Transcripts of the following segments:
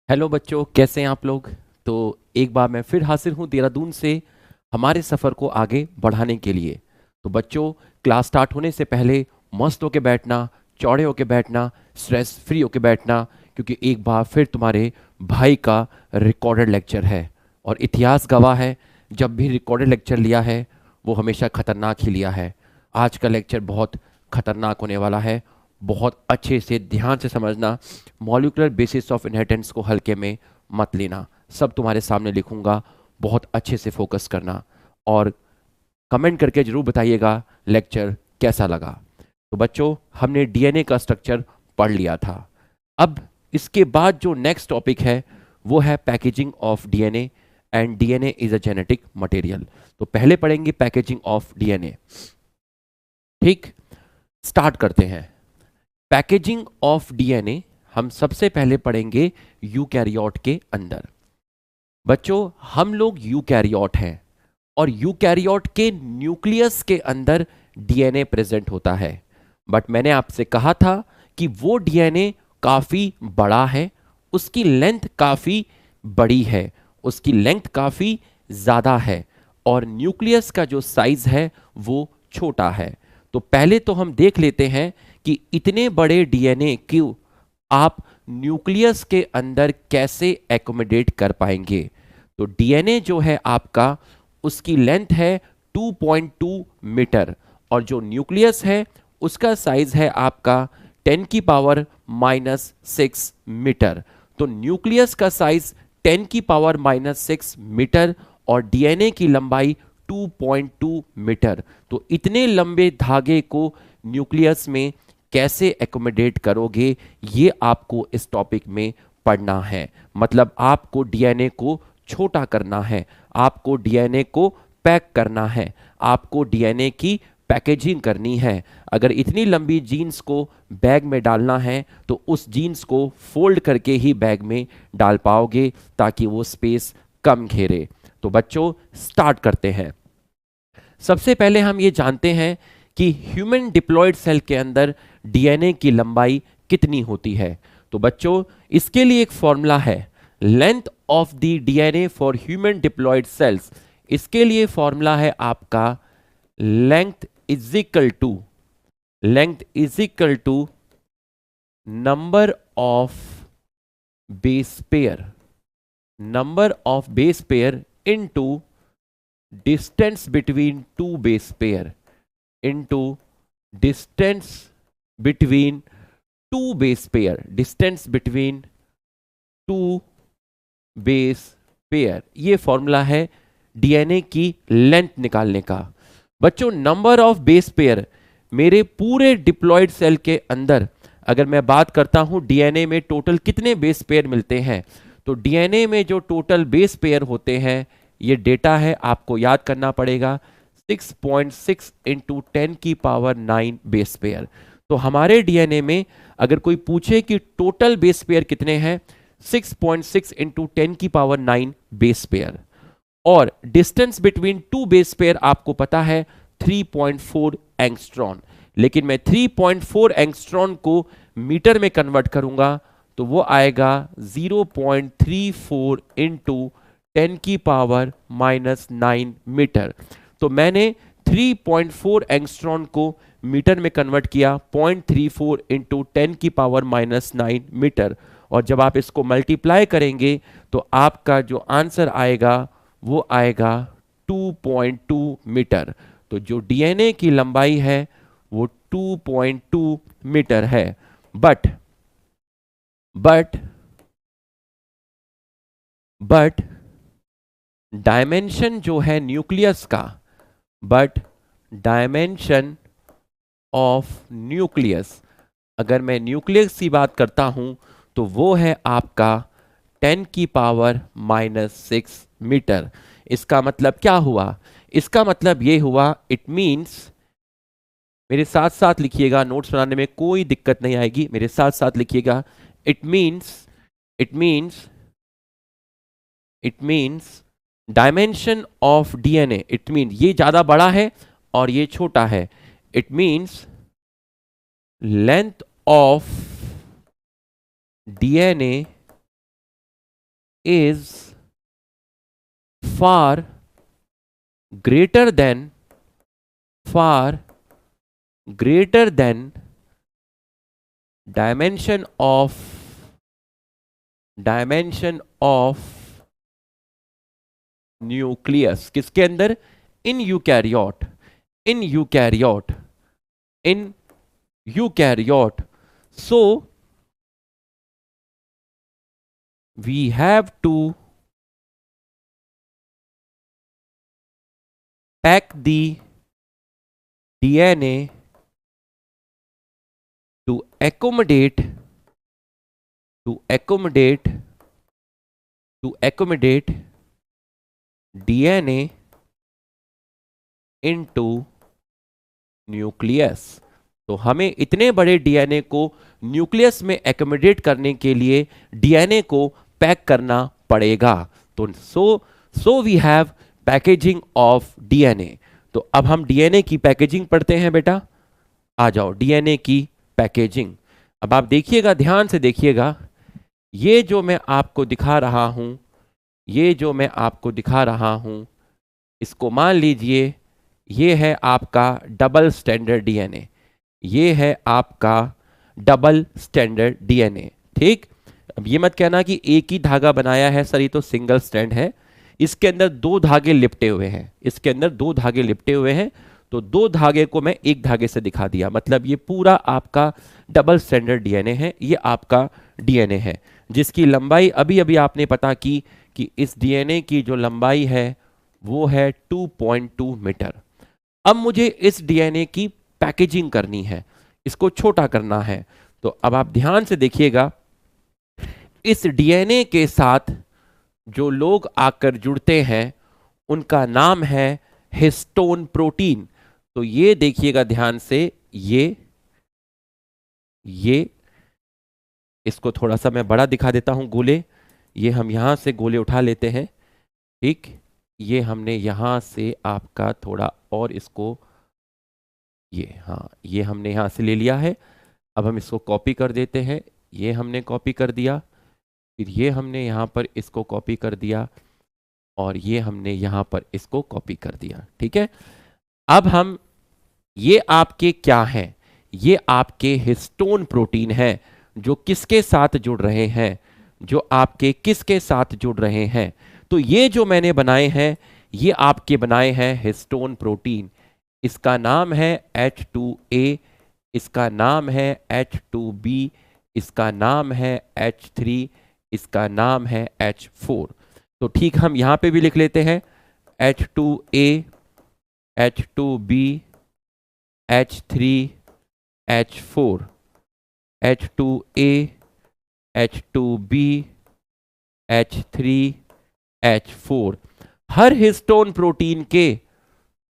Hello बच्चों, कैसे हैं आप लोग। तो एक बार मैं फिर हाजिर हूँ देहरादून से हमारे सफ़र को आगे बढ़ाने के लिए। तो बच्चों, क्लास स्टार्ट होने से पहले मस्त होके बैठना, चौड़े होके बैठना, स्ट्रेस फ्री होके बैठना, क्योंकि एक बार फिर तुम्हारे भाई का रिकॉर्डेड लेक्चर है। और इतिहास गवाह है, जब भी रिकॉर्डेड लेक्चर लिया है वो हमेशा ख़तरनाक ही लिया है। आज का लेक्चर बहुत ख़तरनाक होने वाला है। बहुत अच्छे से ध्यान से समझना। मॉलिक्यूलर बेसिस ऑफ इनहेरिटेंस को हल्के में मत लेना। सब तुम्हारे सामने लिखूंगा, बहुत अच्छे से फोकस करना। और कमेंट करके जरूर बताइएगा लेक्चर कैसा लगा। तो बच्चों, हमने डीएनए का स्ट्रक्चर पढ़ लिया था। अब इसके बाद जो नेक्स्ट टॉपिक है वो है packaging of DNA. And DNA is a genetic material. तो पहले पढ़ेंगे पैकेजिंग ऑफ डीएनए। ठीक, स्टार्ट करते हैं। पैकेजिंग ऑफ डीएनए हम सबसे पहले पढ़ेंगे यूकैरियोट के अंदर। बच्चों, हम लोग यूकैरियोट हैं और यूकैरियोट के न्यूक्लियस के अंदर डीएनए प्रेजेंट होता है। बट मैंने आपसे कहा था कि वो डीएनए काफी बड़ा है, उसकी लेंथ काफी बड़ी है, उसकी लेंथ काफी ज्यादा है, और न्यूक्लियस का जो साइज है वो छोटा है। तो पहले तो हम देख लेते हैं कि इतने बड़े डीएनए क्यों आप न्यूक्लियस के अंदर कैसे एकोमोडेट कर पाएंगे। तो डीएनए जो है आपका, उसकी लेंथ है 2.2 मीटर, और जो न्यूक्लियस है उसका साइज है आपका 10⁻⁻6 मीटर। तो न्यूक्लियस का साइज 10⁻⁻6 मीटर और डीएनए की लंबाई 2.2 मीटर। तो इतने लंबे धागे को न्यूक्लियस में कैसे एकोमोडेट करोगे, ये आपको इस टॉपिक में पढ़ना है। मतलब आपको डीएनए को छोटा करना है, आपको डीएनए को पैक करना है, आपको डीएनए की पैकेजिंग करनी है। अगर इतनी लंबी जीन्स को बैग में डालना है तो उस जीन्स को फोल्ड करके ही बैग में डाल पाओगे, ताकि वो स्पेस कम घेरे। तो बच्चों, स्टार्ट करते हैं। सबसे पहले हम ये जानते हैं कि ह्यूमन डिप्लॉयड सेल के अंदर डीएनए की लंबाई कितनी होती है। तो बच्चों, इसके लिए एक फॉर्मूला है, length of the DNA for human diploid cells. इसके लिए फॉर्मूला है आपका length is equal to number of base pair into distance between two base pair into distance between two base pair. ये फॉर्मूला है DNA की length निकालने का। बच्चों, नंबर ऑफ बेस पेयर मेरे पूरे डिप्लॉयड सेल के अंदर, अगर मैं बात करता हूं डीएनए में टोटल कितने बेस पेयर मिलते हैं, तो डीएनए में जो टोटल बेस पेयर होते हैं, ये डेटा है, आपको याद करना पड़ेगा, 6.6 इंटू 10⁹ बेस पेयर। तो हमारे डीएनए में अगर कोई पूछे कि टोटल बेस पेयर कितने हैं, 6.6 इंटू 10⁹ बेस पेयर। और distance between two base pair आपको पता है 3.4 एंगस्ट्रॉन। लेकिन मैं 3.4 एंगस्ट्रॉन को मीटर में कन्वर्ट करूंगा तो वो आएगा 0.34 इंटू 10⁻⁹ मीटर। तो मैंने 3.4 एंगस्ट्रॉन को मीटर में कन्वर्ट किया, 0.34 इंटू 10⁻⁹ मीटर। और जब आप इसको मल्टीप्लाई करेंगे तो आपका जो आंसर आएगा वो आएगा 2.2 मीटर। तो जो डीएनए की लंबाई है वो 2.2 मीटर है। बट बट बट डायमेंशन जो है न्यूक्लियस का, बट डायमेंशन ऑफ न्यूक्लियस, अगर मैं न्यूक्लियस की बात करता हूं तो वो है आपका 10⁻⁻6 मीटर। इसका मतलब क्या हुआ? इसका मतलब ये हुआ, इट मींस, मेरे साथ साथ लिखिएगा, नोट्स बनाने में कोई दिक्कत नहीं आएगी, मेरे साथ साथ लिखिएगा। It means it means it means dimension of DNA, it mean ये ज्यादा बड़ा है और ये छोटा है। It means length of DNA is far greater than far greater than dimension of nucleus. किसके अंदर? In eukaryote in eukaryote in eukaryote. So we have to pack the DNA to accommodate DNA into nucleus. तो हमें इतने बड़े DNA को nucleus में accommodate करने के लिए डीएनए को पैक करना पड़ेगा। तो so we have packaging of DNA. तो अब हम डीएनए की पैकेजिंग पढ़ते हैं बेटा। आ जाओ, डीएनए की पैकेजिंग। अब आप देखिएगा, ध्यान से देखिएगा, ये जो मैं आपको दिखा रहा हूं, इसको मान लीजिए ये है आपका डबल स्टैंडर्ड डीएनए। ये है आपका डबल स्टैंडर्ड डीएनए, ठीक। अब ये मत कहना कि एक ही धागा बनाया है सर, ये तो सिंगल स्ट्रैंड है। इसके अंदर दो धागे लिपटे हुए हैं, तो दो धागे को मैं एक धागे से दिखा दिया, मतलब ये पूरा आपका डबल स्टैंडर्ड डीएनए है। ये आपका डीएनए है जिसकी लंबाई अभी अभी आपने पता की कि इस डीएनए की जो लंबाई है वो है 2.2 मीटर। अब मुझे इस डीएनए की पैकेजिंग करनी है, इसको छोटा करना है। तो अब आप ध्यान से देखिएगा, इस डीएनए के साथ जो लोग आकर जुड़ते हैं उनका नाम है हिस्टोन प्रोटीन। तो ये देखिएगा ध्यान से, ये इसको थोड़ा सा मैं बड़ा दिखा देता हूं गोले। ये हम यहां से गोले उठा लेते हैं, ठीक। ये हमने यहां से आपका थोड़ा और इसको, ये हमने यहां से ले लिया है। अब हम इसको कॉपी कर देते हैं। ये हमने कॉपी कर दिया, फिर ये हमने यहां पर इसको कॉपी कर दिया, और ये हमने यहां पर इसको कॉपी कर दिया, ठीक है। अब हम, ये आपके क्या हैं? ये आपके हिस्टोन प्रोटीन हैं, जो किसके साथ जुड़ रहे हैं? तो ये जो मैंने बनाए हैं, ये आपके बनाए हैं हिस्टोन प्रोटीन। इसका नाम है H2A, इसका नाम है H2B, इसका नाम है H3, इसका नाम है H4। तो ठीक, हम यहां पे भी लिख लेते हैं H2A, H2B, H3, H4, H2A, H2B, H3, H4। हर हिस्टोन प्रोटीन के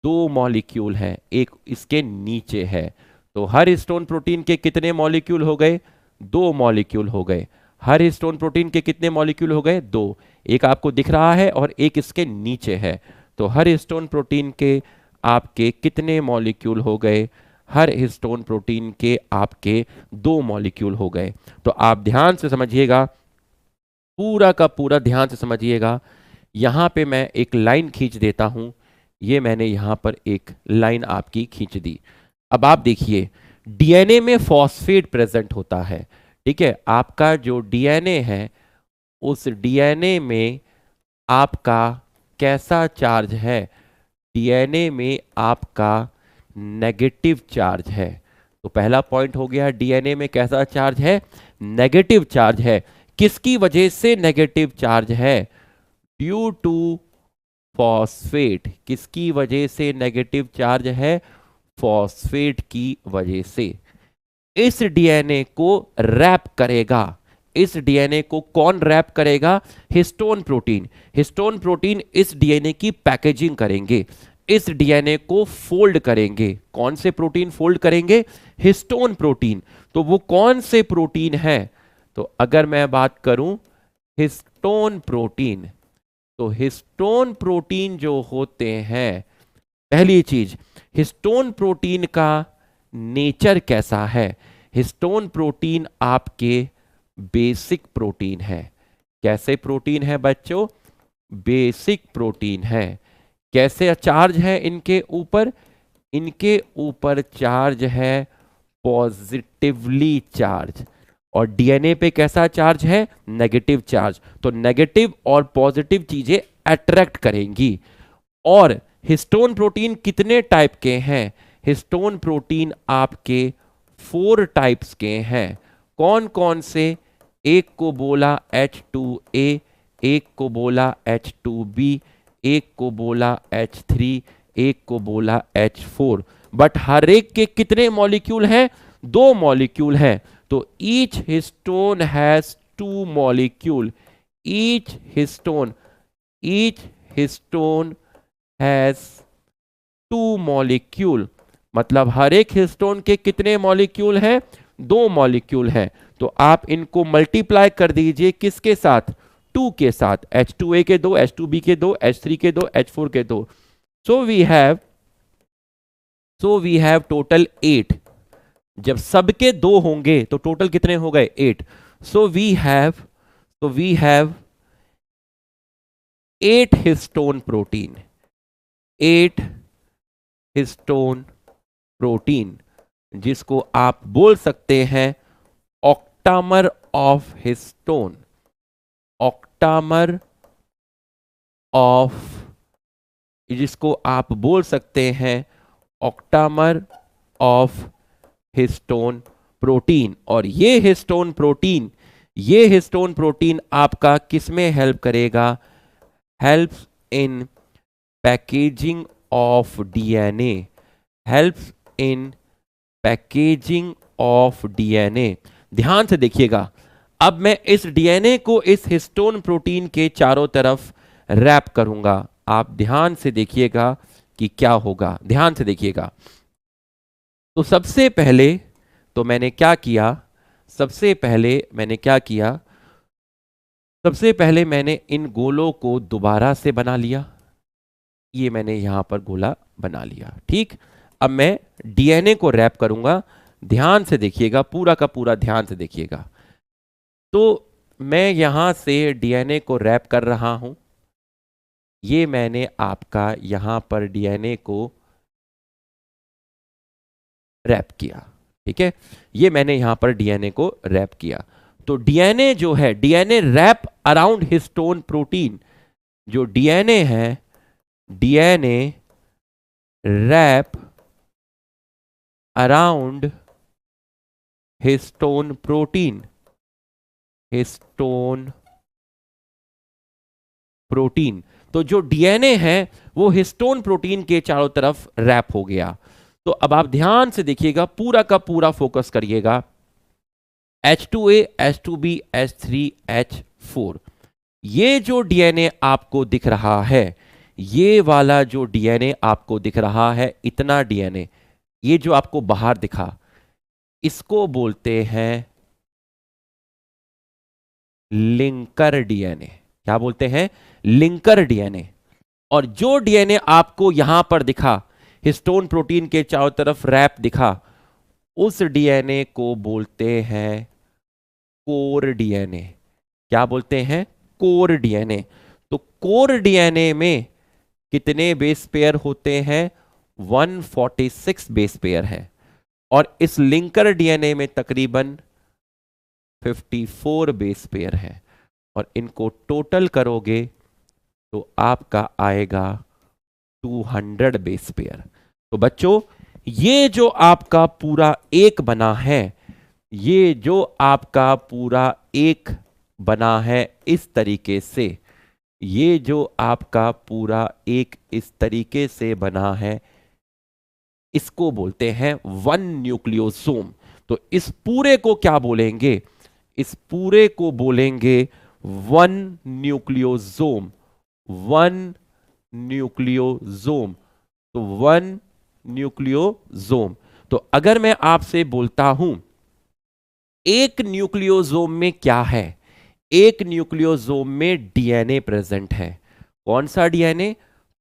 दो मॉलिक्यूल हैं, एक इसके नीचे है। तो हर हिस्टोन प्रोटीन के कितने मॉलिक्यूल हो गए? दो मॉलिक्यूल हो गए। हर हिस्टोन प्रोटीन के कितने मॉलिक्यूल हो गए? दो। एक आपको दिख रहा है और एक इसके नीचे है। तो हर हिस्टोन प्रोटीन के आपके कितने मॉलिक्यूल हो गए? हर हिस्टोन प्रोटीन के आपके दो मॉलिक्यूल हो गए। तो आप ध्यान से समझिएगा, पूरा का पूरा ध्यान से समझिएगा। यहां पे मैं एक लाइन खींच देता हूं। ये मैंने यहां पर एक लाइन आपकी खींच दी। अब आप देखिए, डीएनए में फॉस्फेट प्रेजेंट होता है, ठीक है। आपका जो डीएनए है, उस डीएनए में आपका कैसा चार्ज है? डीएनए में आपका नेगेटिव चार्ज है। तो पहला पॉइंट हो गया, डीएनए में कैसा चार्ज है? नेगेटिव चार्ज है। किसकी वजह से नेगेटिव चार्ज है? Due to phosphate. किसकी वजह से नेगेटिव चार्ज है? फॉस्फेट की वजह से। इस डीएनए को रैप करेगा। इस डीएनए को कौन रैप करेगा? Histone protein. हिस्टोन प्रोटीन इस डीएनए की पैकेजिंग करेंगे, इस डीएनए को फोल्ड करेंगे। कौन से प्रोटीन फोल्ड करेंगे? Histone protein. तो वो कौन से प्रोटीन है? तो अगर मैं बात करूं हिस्टोन प्रोटीन, तो हिस्टोन प्रोटीन जो होते हैं, पहली चीज, हिस्टोन प्रोटीन का नेचर कैसा है? हिस्टोन प्रोटीन आपके बेसिक प्रोटीन है। कैसे प्रोटीन है बच्चों? बेसिक प्रोटीन है। कैसे चार्ज है इनके ऊपर? इनके ऊपर चार्ज है पॉजिटिवली चार्ज, और डीएनए पे कैसा चार्ज है? Negative charge. तो नेगेटिव और पॉजिटिव चीजें अट्रैक्ट करेंगी। और हिस्टोन प्रोटीन कितने टाइप के हैं? हिस्टोन प्रोटीन आपके 4 टाइप्स के हैं। कौन कौन से? एक को बोला H2A, एक को बोला H2B, एक को बोला H3, एक को बोला H4। बट हर एक के कितने मॉलिक्यूल हैं? 2 मॉलिक्यूल हैं। तो each histone has 2 molecule. Each histone has 2 molecule. मतलब हर एक हिस्टोन के कितने मॉलिक्यूल हैं? 2 मॉलिक्यूल हैं। तो आप इनको मल्टीप्लाई कर दीजिए किसके साथ? 2 के साथ। H2A के 2, H2B के 2, H3 के 2, H4 के 2। So we have total 8। जब सबके 2 होंगे तो टोटल कितने हो गए? 8। So we have 8 histone protein. 8 histone protein, जिसको आप बोल सकते हैं octamer of histone. Octamer of, जिसको आप बोल सकते हैं ऑक्टामर ऑफ हिस्टोन प्रोटीन। और ये हिस्टोन प्रोटीन आपका किसमें हेल्प करेगा? Helps in packaging of DNA. Helps in packaging of DNA. ध्यान से देखिएगा, अब मैं इस डीएनए को इस हिस्टोन प्रोटीन के चारों तरफ रैप करूंगा। आप ध्यान से देखिएगा कि क्या होगा। ध्यान से देखिएगा। तो सबसे पहले तो मैंने क्या किया? सबसे पहले मैंने इन गोलों को दोबारा से बना लिया। ये मैंने यहां पर गोला बना लिया। ठीक, अब मैं डीएनए को रैप करूंगा। ध्यान से देखिएगा, पूरा का पूरा ध्यान से देखिएगा। तो मैं यहां से डीएनए को रैप कर रहा हूं। ये मैंने आपका यहां पर डीएनए को रैप किया। ठीक है, ये मैंने यहां पर डीएनए को रैप किया। तो डीएनए जो है, DNA wrap around histone protein. जो डीएनए है, DNA wrap around histone protein. Histone protein. तो जो डीएनए है वो हिस्टोन प्रोटीन के चारों तरफ रैप हो गया। तो अब आप ध्यान से देखिएगा, पूरा का पूरा फोकस करिएगा। H2A, H2B, H3, H4, ये जो डीएनए आपको दिख रहा है, ये वाला जो डीएनए आपको दिख रहा है, इतना डीएनए, ये जो आपको बाहर दिखा, इसको बोलते हैं लिंकर डीएनए। क्या बोलते हैं? Linker DNA. और जो डीएनए आपको यहां पर दिखा, हिस्टोन प्रोटीन के चारों तरफ रैप दिखा, उस डीएनए को बोलते हैं कोर डीएनए। क्या बोलते हैं? Core DNA. तो कोर डीएनए में कितने बेस पेयर होते हैं? 146 बेस पेयर है। और इस लिंकर डीएनए में तकरीबन 54 बेस पेयर है। और इनको टोटल करोगे तो आपका आएगा 200 बेस पेयर। तो बच्चों, ये जो आपका पूरा एक बना है, ये जो आपका पूरा एक बना है इस तरीके से, ये जो आपका पूरा एक इस तरीके से बना है, इसको बोलते हैं 1 न्यूक्लियोसोम। तो इस पूरे को क्या बोलेंगे? इस पूरे को बोलेंगे 1 न्यूक्लियोसोम। 1 न्यूक्लियोसोम। तो 1 न्यूक्लियोसोम। तो अगर मैं आपसे बोलता हूं एक न्यूक्लियोसोम में क्या है? एक न्यूक्लियोसोम में डीएनए प्रेजेंट है। कौन सा डीएनए?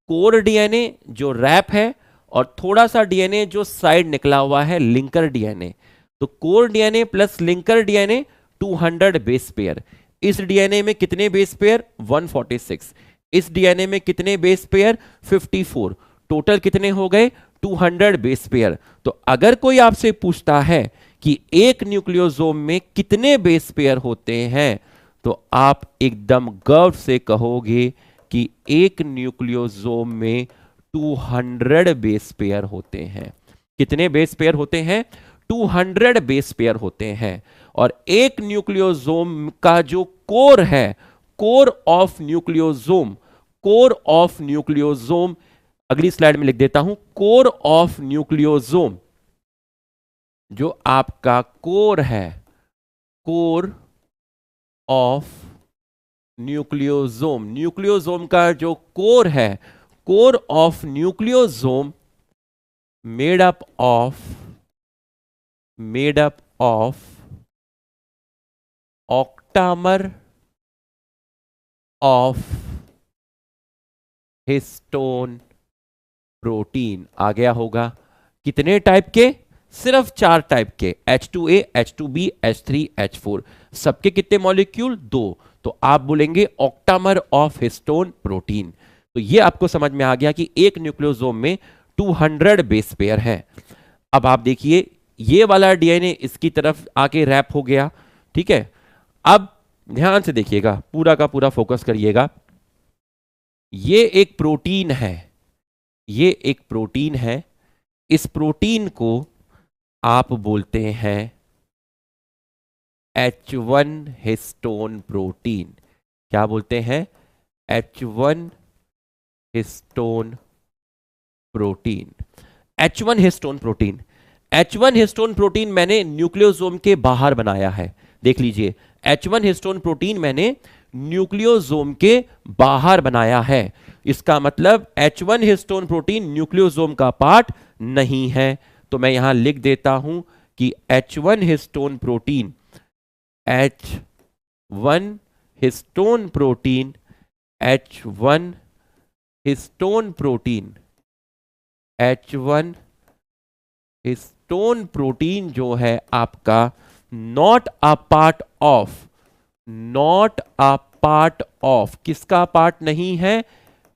कोर डीएनए जो रैप है, और थोड़ा सा डीएनए जो साइड निकला हुआ है, लिंकर डीएनए। तो core DNA plus linker DNA 200 base pair. इस डीएनए में कितने बेस पेयर 146, इस डीएनए में कितने बेस पेयर 54, टोटल कितने हो गए 200 बेस पेयर। तो अगर कोई आपसे पूछता है कि एक न्यूक्लियोसोम में कितने बेस पेयर होते हैं, तो आप एकदम गर्व से कहोगे कि एक न्यूक्लियोसोम में 200 बेस पेयर होते हैं। कितने बेस पेयर होते हैं 200 बेस पेयर होते हैं। और एक न्यूक्लियोसोम का जो कोर है, core of nucleosome, core of nucleosome, अगली स्लाइड में लिख देता हूं, कोर ऑफ न्यूक्लियोसोम, जो आपका कोर है, कोर ऑफ न्यूक्लियोसोम, न्यूक्लियोसोम का जो कोर है, core of nucleosome made up of octamer of histone protein. आ गया होगा। कितने टाइप के, सिर्फ 4 टाइप के, H2A, H2B, H3, H4, सबके कितने मॉलिक्यूल 2। तो आप बोलेंगे ऑक्टामर ऑफ हिस्टोन प्रोटीन। तो ये आपको समझ में आ गया कि एक न्यूक्लियोसोम में 200 बेस पेयर है। अब आप देखिए ये वाला डीएनए इसकी तरफ आके रैप हो गया, ठीक है। अब ध्यान से देखिएगा, पूरा का पूरा फोकस करिएगा। ये एक प्रोटीन है, ये एक प्रोटीन है। इस प्रोटीन को आप बोलते हैं H1 हिस्टोन प्रोटीन। क्या बोलते हैं? H1 histone protein. H1 histone protein, H1 histone protein मैंने न्यूक्लियोसोम के बाहर बनाया है। देख लीजिए, H1 हिस्टोन प्रोटीन मैंने न्यूक्लियोसोम के बाहर बनाया है। इसका मतलब H1 हिस्टोन प्रोटीन न्यूक्लियोसोम का पार्ट नहीं है। तो मैं यहां लिख देता हूं कि H1 histone protein, H1 histone protein, H1 histone protein, H1 histone protein जो है आपका not a part of, not a part of, किसका पार्ट नहीं है?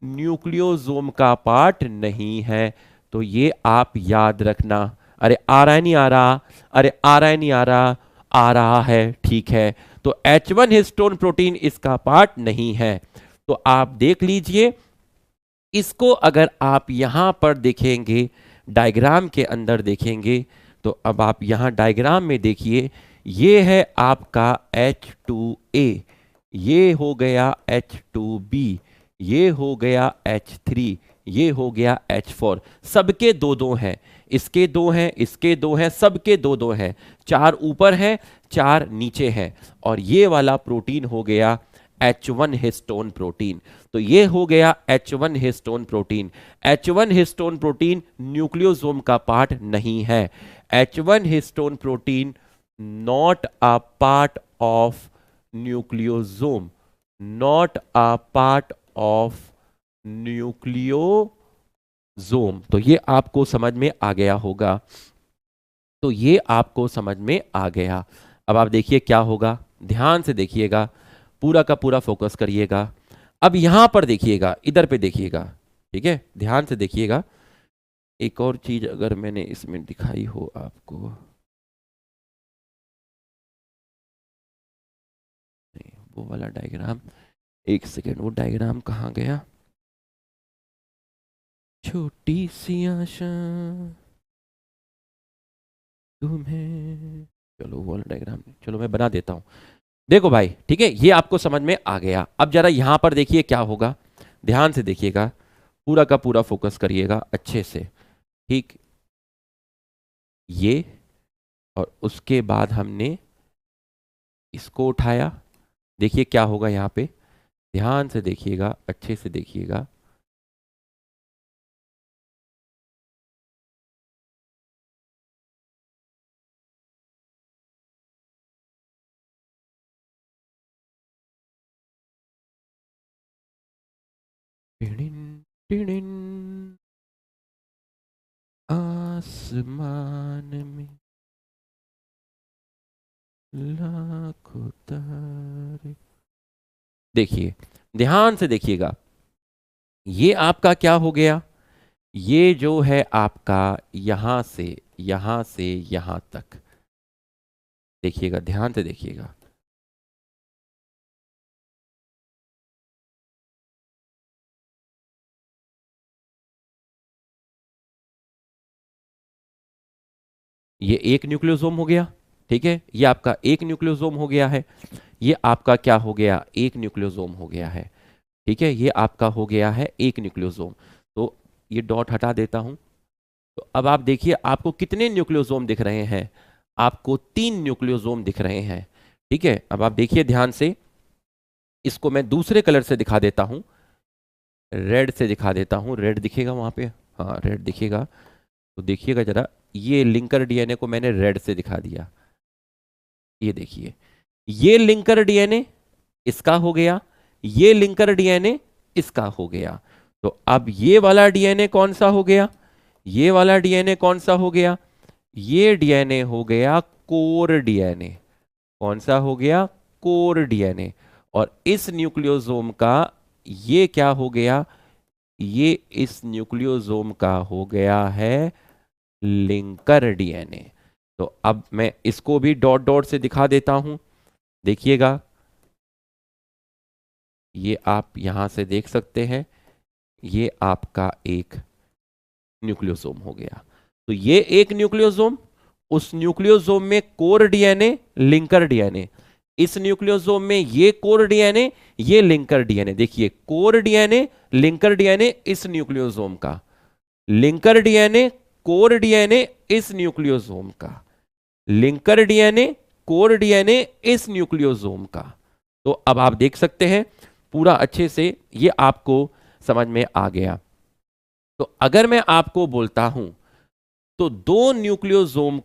न्यूक्लियोसोम का पार्ट नहीं है। तो ये आप याद रखना। अरे आ रहा है नहीं आ रहा? अरे आ रहा है नहीं आ रहा? आ रहा है, ठीक है। तो H1 हिस्टोन प्रोटीन इसका पार्ट नहीं है। तो आप देख लीजिए, इसको अगर आप यहां पर देखेंगे, डायग्राम के अंदर देखेंगे, तो अब आप यहां डायग्राम में देखिए, ये है आपका H2A, ये हो गया H2B, ये हो गया H3, ये हो गया H4। सबके दो दो हैं, इसके दो हैं, इसके दो हैं, सबके दो दो हैं। 4 ऊपर हैं, 4 नीचे हैं। और ये वाला प्रोटीन हो गया H1 हिस्टोन प्रोटीन। तो ये हो गया H1 histone protein. H1 histone protein nucleosome का पार्ट नहीं है। H1 histone protein not a part of nucleosome, not a part of nucleosome. तो ये आपको समझ में आ गया होगा। तो ये आपको समझ में आ गया। अब आप देखिए क्या होगा, ध्यान से देखिएगा, पूरा का पूरा फोकस करिएगा। अब यहां पर देखिएगा, इधर पे देखिएगा, ठीक है, ध्यान से देखिएगा। एक और चीज अगर मैंने इसमें दिखाई हो आपको, नहीं वो वाला डायग्राम, एक सेकेंड, वो डायग्राम कहाँ गया? छोटी सी आशा तुम्हें, चलो वो वाला डायग्राम, चलो मैं बना देता हूं। देखो भाई, ठीक है, ये आपको समझ में आ गया। अब जरा यहां पर देखिए क्या होगा, ध्यान से देखिएगा, पूरा का पूरा फोकस करिएगा अच्छे से, ठीक। ये, और उसके बाद हमने इसको उठाया। देखिए क्या होगा यहां पे, ध्यान से देखिएगा, अच्छे से देखिएगा। टिड़िन, टिड़िन, आसमान में लाखों तारे, देखिए, ध्यान से देखिएगा, ये आपका क्या हो गया, ये जो है आपका यहां से यहां तक, देखिएगा ध्यान से देखिएगा, ये एक न्यूक्लियोसोम हो गया। ठीक है, ये आपका एक न्यूक्लियोसोम हो गया है, ये आपका क्या हो गया, एक न्यूक्लियोसोम हो गया है। ठीक है, ये आपका हो गया है एक न्यूक्लियोसोम। तो ये डॉट हटा देता हूं। तो अब आप देखिए आपको कितने न्यूक्लियोसोम दिख रहे हैं, आपको 3 न्यूक्लियोसोम दिख रहे हैं। ठीक है, अब आप देखिए ध्यान से, इसको मैं दूसरे कलर से दिखा देता हूं, रेड से दिखा देता हूं, रेड दिखेगा वहां पे, हाँ रेड दिखेगा। तो देखिएगा जरा, ये लिंकर डीएनए को मैंने रेड से दिखा दिया, ये देखिए, ये लिंकर डीएनए इसका हो गया, ये लिंकर डीएनए इसका हो गया। तो अब ये वाला डीएनए कौन सा हो गया, ये वाला डीएनए कौन सा हो गया, ये डीएनए हो गया कोर डीएनए। कौन सा हो गया, कोर डीएनए। और इस न्यूक्लियोसोम का ये क्या हो गया, ये इस न्यूक्लियोसोम का हो गया है लिंकर डीएनए। तो अब मैं इसको भी डॉट डॉट से दिखा देता हूं, देखिएगा, ये आप यहां से देख सकते हैं, ये आपका एक न्यूक्लियोसोम हो गया। तो ये एक न्यूक्लियोसोम, उस न्यूक्लियोसोम में कोर डीएनए, लिंकर डीएनए, इस न्यूक्लियोसोम में ये कोर डीएनए, ये लिंकर डीएनए। देखिए कोर डीएनए, लिंकर डीएनए इस न्यूक्लियोसोम का, लिंकर डीएनए, कोर डीएनए इस न्यूक्लियोसोम का, लिंकर डीएनए, कोर डीएनए इस न्यूक्लियोसोम का। तो अब आप देख सकते हैं पूरा अच्छे से ये आपको समझ में आ गया। तो अगर मैं आपको बोलता हूं, तो दो न्यूक्लियोसोम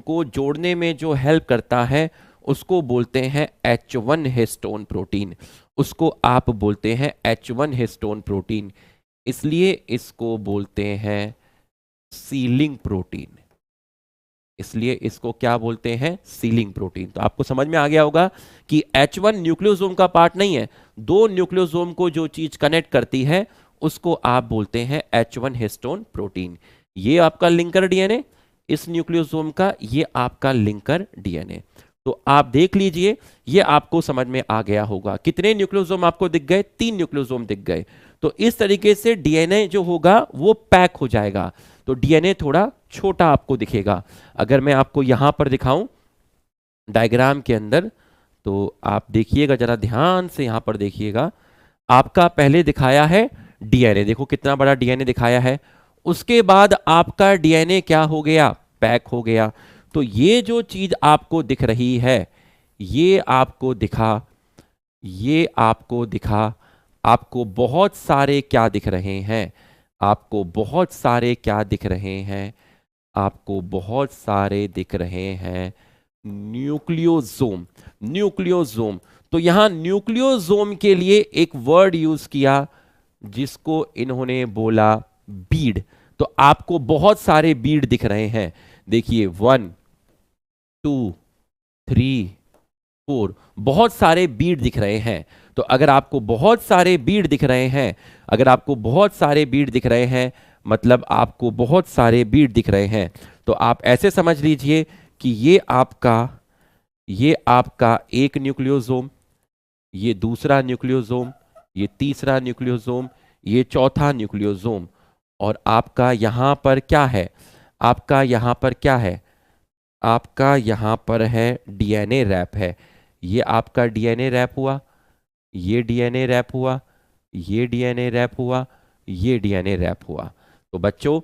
को जोड़ने में जो हेल्प करता है उसको बोलते हैं H1 हिस्टोन प्रोटीन, उसको आप बोलते हैं H1 हिस्टोन प्रोटीन, इसलिए इसको बोलते हैं सीलिंग प्रोटीन, इसलिए इसको क्या बोलते हैं, सीलिंग प्रोटीन। तो आपको समझ में आ गया होगा कि H1 न्यूक्लियोसोम का पार्ट नहीं है, दो न्यूक्लियोसोम को जो चीज कनेक्ट करती है उसको आप बोलते हैं H1 हिस्टोन प्रोटीन। ये आपका लिंकर डीएनए, इस न्यूक्लियोसोम का ये आपका लिंकर डीएनए। तो आप देख लीजिए, ये आपको समझ में आ गया होगा। कितने न्यूक्लियोसोम आपको दिख गए, 3 न्यूक्लियोसोम दिख गए। तो इस तरीके से डीएनए जो होगा वो पैक हो जाएगा, तो डीएनए थोड़ा छोटा आपको दिखेगा। अगर मैं आपको यहां पर दिखाऊं डायग्राम के अंदर, तो आप देखिएगा जरा ध्यान से, यहां पर देखिएगा, आपका पहले दिखाया है डीएनए, देखो कितना बड़ा डीएनए दिखाया है, उसके बाद आपका डीएनए क्या हो गया, पैक हो गया। तो ये जो चीज आपको दिख रही है, ये आपको दिखा, ये आपको दिखा, आपको बहुत सारे क्या दिख रहे हैं, आपको बहुत सारे क्या दिख रहे हैं, आपको बहुत सारे दिख रहे हैं न्यूक्लियोसोम। न्यूक्लियोसोम, तो यहां न्यूक्लियोसोम के लिए एक वर्ड यूज किया जिसको इन्होंने बोला बीड। तो आपको बहुत सारे बीड दिख रहे हैं, देखिए 1 2 3 4, बहुत सारे बीड दिख रहे हैं। तो अगर आपको बहुत सारे बीड दिख रहे हैं, अगर आपको बहुत सारे बीड दिख रहे हैं, मतलब आपको बहुत सारे बीड दिख रहे हैं, तो आप ऐसे समझ लीजिए कि ये आपका एक न्यूक्लियोसोम, ये दूसरा न्यूक्लियोसोम, ये तीसरा न्यूक्लियोसोम, ये चौथा न्यूक्लियोसोम, और आपका यहां पर क्या है, आपका यहां पर क्या है, आपका यहां पर है डीएनए रैप है। ये आपका डीएनए रैप हुआ, ये डीएनए रैप हुआ, ये डीएनए रैप हुआ, ये डीएनए रैप हुआ। तो बच्चों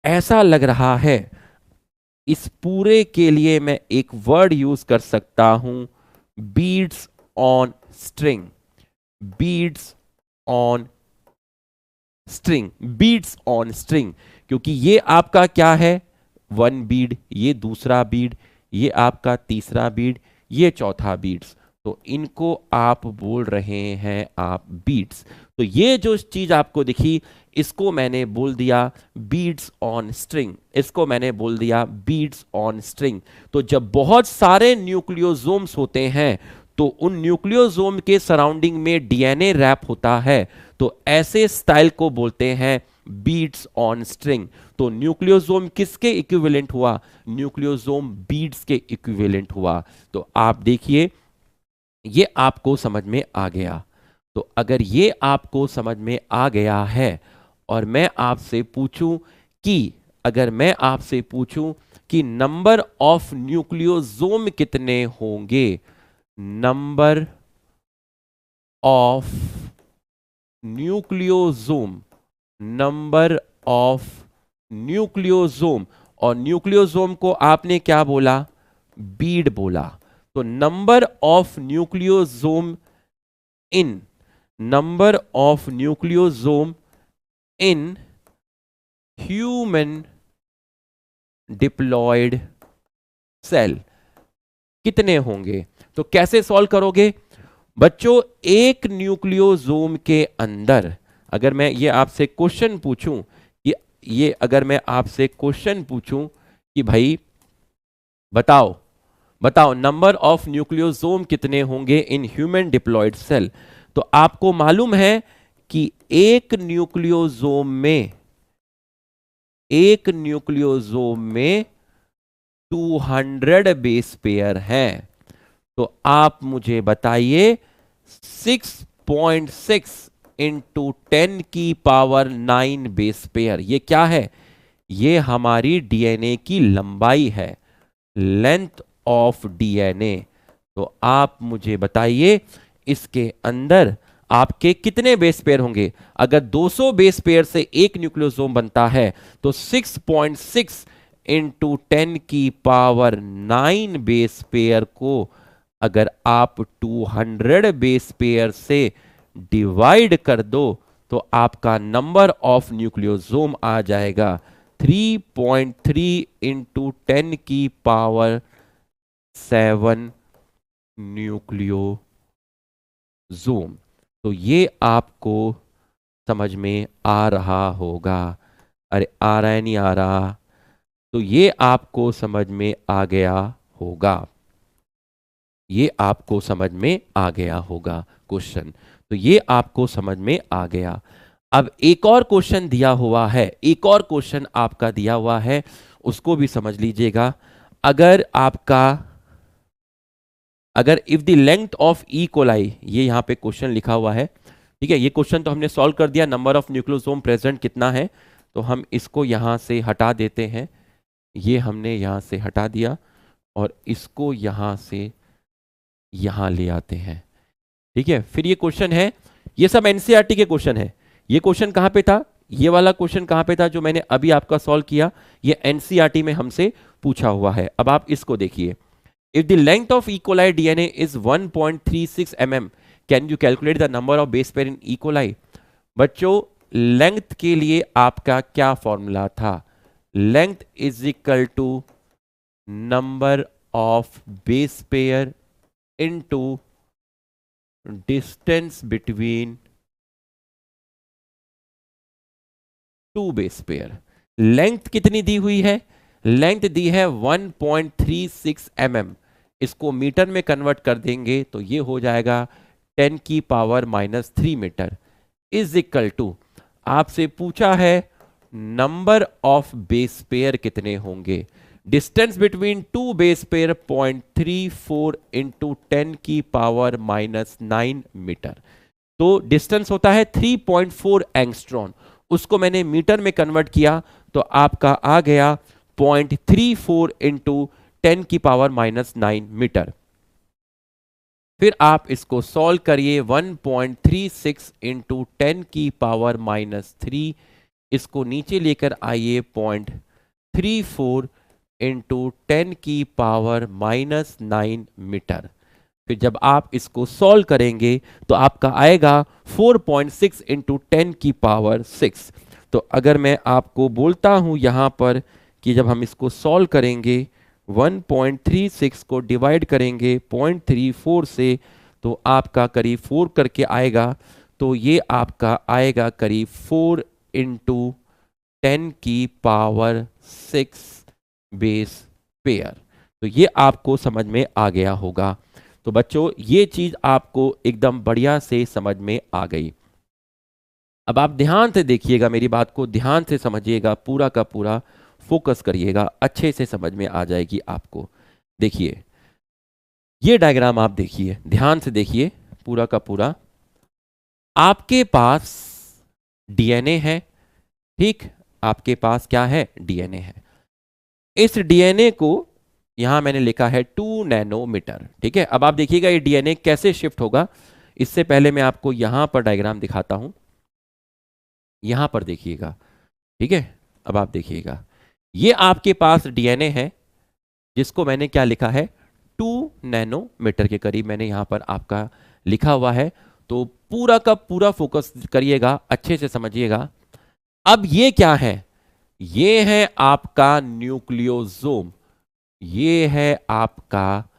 ऐसा लग रहा है, इस पूरे के लिए मैं एक वर्ड यूज कर सकता हूं, beads on string, beads on string, beads on string. क्योंकि ये आपका क्या है, 1 बीड, ये दूसरा बीड, ये आपका तीसरा बीड, ये चौथा बीड्स, तो इनको आप बोल रहे हैं आप बीड्स। तो ये जो चीज आपको दिखी, इसको मैंने बोल दिया बीड्स ऑन स्ट्रिंग, इसको मैंने बोल दिया बीड्स ऑन स्ट्रिंग। तो जब बहुत सारे न्यूक्लियोसोम्स होते हैं तो उन न्यूक्लियोसोम के सराउंडिंग में डीएनए रैप होता है, तो ऐसे स्टाइल को बोलते हैं बीड्स ऑन स्ट्रिंग। तो न्यूक्लियोसोम किसके इक्विवेलेंट हुआ? न्यूक्लियोसोम बीड्स के इक्विवेलेंट हुआ। तो आप देखिए ये आपको समझ में आ गया। तो अगर ये आपको समझ में आ गया है और मैं आपसे पूछूं कि अगर मैं आपसे पूछूं कि नंबर ऑफ न्यूक्लियोसोम कितने होंगे, number of nucleosome, number of nucleosome, और न्यूक्लियोसोम को आपने क्या बोला? बीड बोला। तो number of nucleosome in, number of nucleosome in human diploid cell कितने होंगे? तो कैसे सॉल्व करोगे बच्चों? एक न्यूक्लियोसोम के अंदर अगर मैं ये आपसे क्वेश्चन पूछूं कि ये अगर मैं आपसे क्वेश्चन पूछूं कि भाई बताओ बताओ नंबर ऑफ न्यूक्लियोसोम कितने होंगे इन ह्यूमन डिप्लॉयड सेल, तो आपको मालूम है कि एक न्यूक्लियोसोम में 200 बेस पेयर हैं। तो आप मुझे बताइए 6.6 इंटू 10 की पावर 9 बेस पेयर ये क्या है? ये हमारी डीएनए की लंबाई है, लेंथ ऑफ डीएनए। तो आप मुझे बताइए इसके अंदर आपके कितने बेस पेयर होंगे? अगर 200 बेस पेयर से एक न्यूक्लियोसोम बनता है तो 6.6 इंटू 10 की पावर 9 बेस पेयर को अगर आप 200 बेस पेयर से डिवाइड कर दो तो आपका नंबर ऑफ न्यूक्लियोसोम आ जाएगा 3.3 इंटू 10 की पावर 7 न्यूक्लियोसोम। तो ये आपको समझ में आ रहा होगा। अरे आ रहा है नहीं आ रहा? तो ये आपको समझ में आ गया होगा, ये आपको समझ में आ गया होगा क्वेश्चन। तो ये आपको समझ में आ गया। अब एक और क्वेश्चन दिया हुआ है, एक और क्वेश्चन आपका दिया हुआ है, उसको भी समझ लीजिएगा। अगर आपका अगर if the length of E coli, ये यहां पे क्वेश्चन लिखा हुआ है, ठीक है, ये क्वेश्चन तो हमने सॉल्व कर दिया, नंबर ऑफ न्यूक्लियोसोम प्रेजेंट कितना है, तो हम इसको यहां से हटा देते हैं, ये हमने यहां से हटा दिया और इसको यहां से यहां ले आते हैं, ठीक है। फिर ये क्वेश्चन है, ये सब एनसीईआरटी के क्वेश्चन है। ये क्वेश्चन कहां पे था? ये वाला क्वेश्चन कहां पे था जो मैंने अभी आपका सॉल्व किया? ये एनसीईआरटी में हमसे पूछा हुआ है। अब आप इसको देखिए, if the length of E coli DNA is 1.36 mm, can you calculate the number of base pair in E coli? बच्चों लेंथ के लिए आपका क्या फॉर्मूला था? Length is equal to number of base pair into distance between two base pair. Length कितनी दी हुई है? लेंथ दी है 1.36 mm, इसको मीटर में कन्वर्ट कर देंगे तो ये हो जाएगा 10 की power -3 meter, is equal to आपसे पूछा है नंबर ऑफ बेस पेयर कितने होंगे? Distance between two base pair 0.34 into 10 की पावर -9 मीटर। तो डिस्टेंस होता है 3.4 एंगस्ट्रॉन, उसको मैंने मीटर में कन्वर्ट किया तो आपका आ गया 0.34 इंटू 10 की पावर -9 मीटर। फिर आप इसको सॉल्व करिए, 1.36 इंटू 10 की पावर -3, इसको नीचे लेकर आइए 0.34 इंटू 10 की पावर -9 मीटर। फिर जब आप इसको सॉल्व करेंगे तो आपका आएगा 4.6 इंटू 10 की पावर 6। तो अगर मैं आपको बोलता हूं यहां पर कि जब हम इसको सॉल्व करेंगे 1.36 को डिवाइड करेंगे 0.34 से तो आपका करीब 4 करके आएगा, तो ये आपका आएगा करीब 4 इंटू 10 की पावर 6 बेस पेयर। तो ये आपको समझ में आ गया होगा। तो बच्चों ये चीज आपको एकदम बढ़िया से समझ में आ गई। अब आप ध्यान से देखिएगा, मेरी बात को ध्यान से समझिएगा, पूरा का पूरा फोकस करिएगा, अच्छे से समझ में आ जाएगी आपको। देखिए ये डायग्राम आप देखिए, ध्यान से देखिए पूरा का पूरा। आपके पास डीएनए है, ठीक, आपके पास क्या है, डीएनए है। इस डीएनए को यहां मैंने लिखा है 2 नैनोमीटर, ठीक है। अब आप देखिएगा ये डीएनए कैसे शिफ्ट होगा। इससे पहले मैं आपको यहां पर डायग्राम दिखाता हूं, यहां पर देखिएगा, ठीक है। अब आप देखिएगा ये आपके पास डीएनए है जिसको मैंने क्या लिखा है, 2 नैनोमीटर के करीब मैंने यहां पर आपका लिखा हुआ है। तो पूरा का पूरा फोकस करिएगा, अच्छे से समझिएगा। अब ये क्या है, ये है आपका न्यूक्लियोसोम, ये है आपका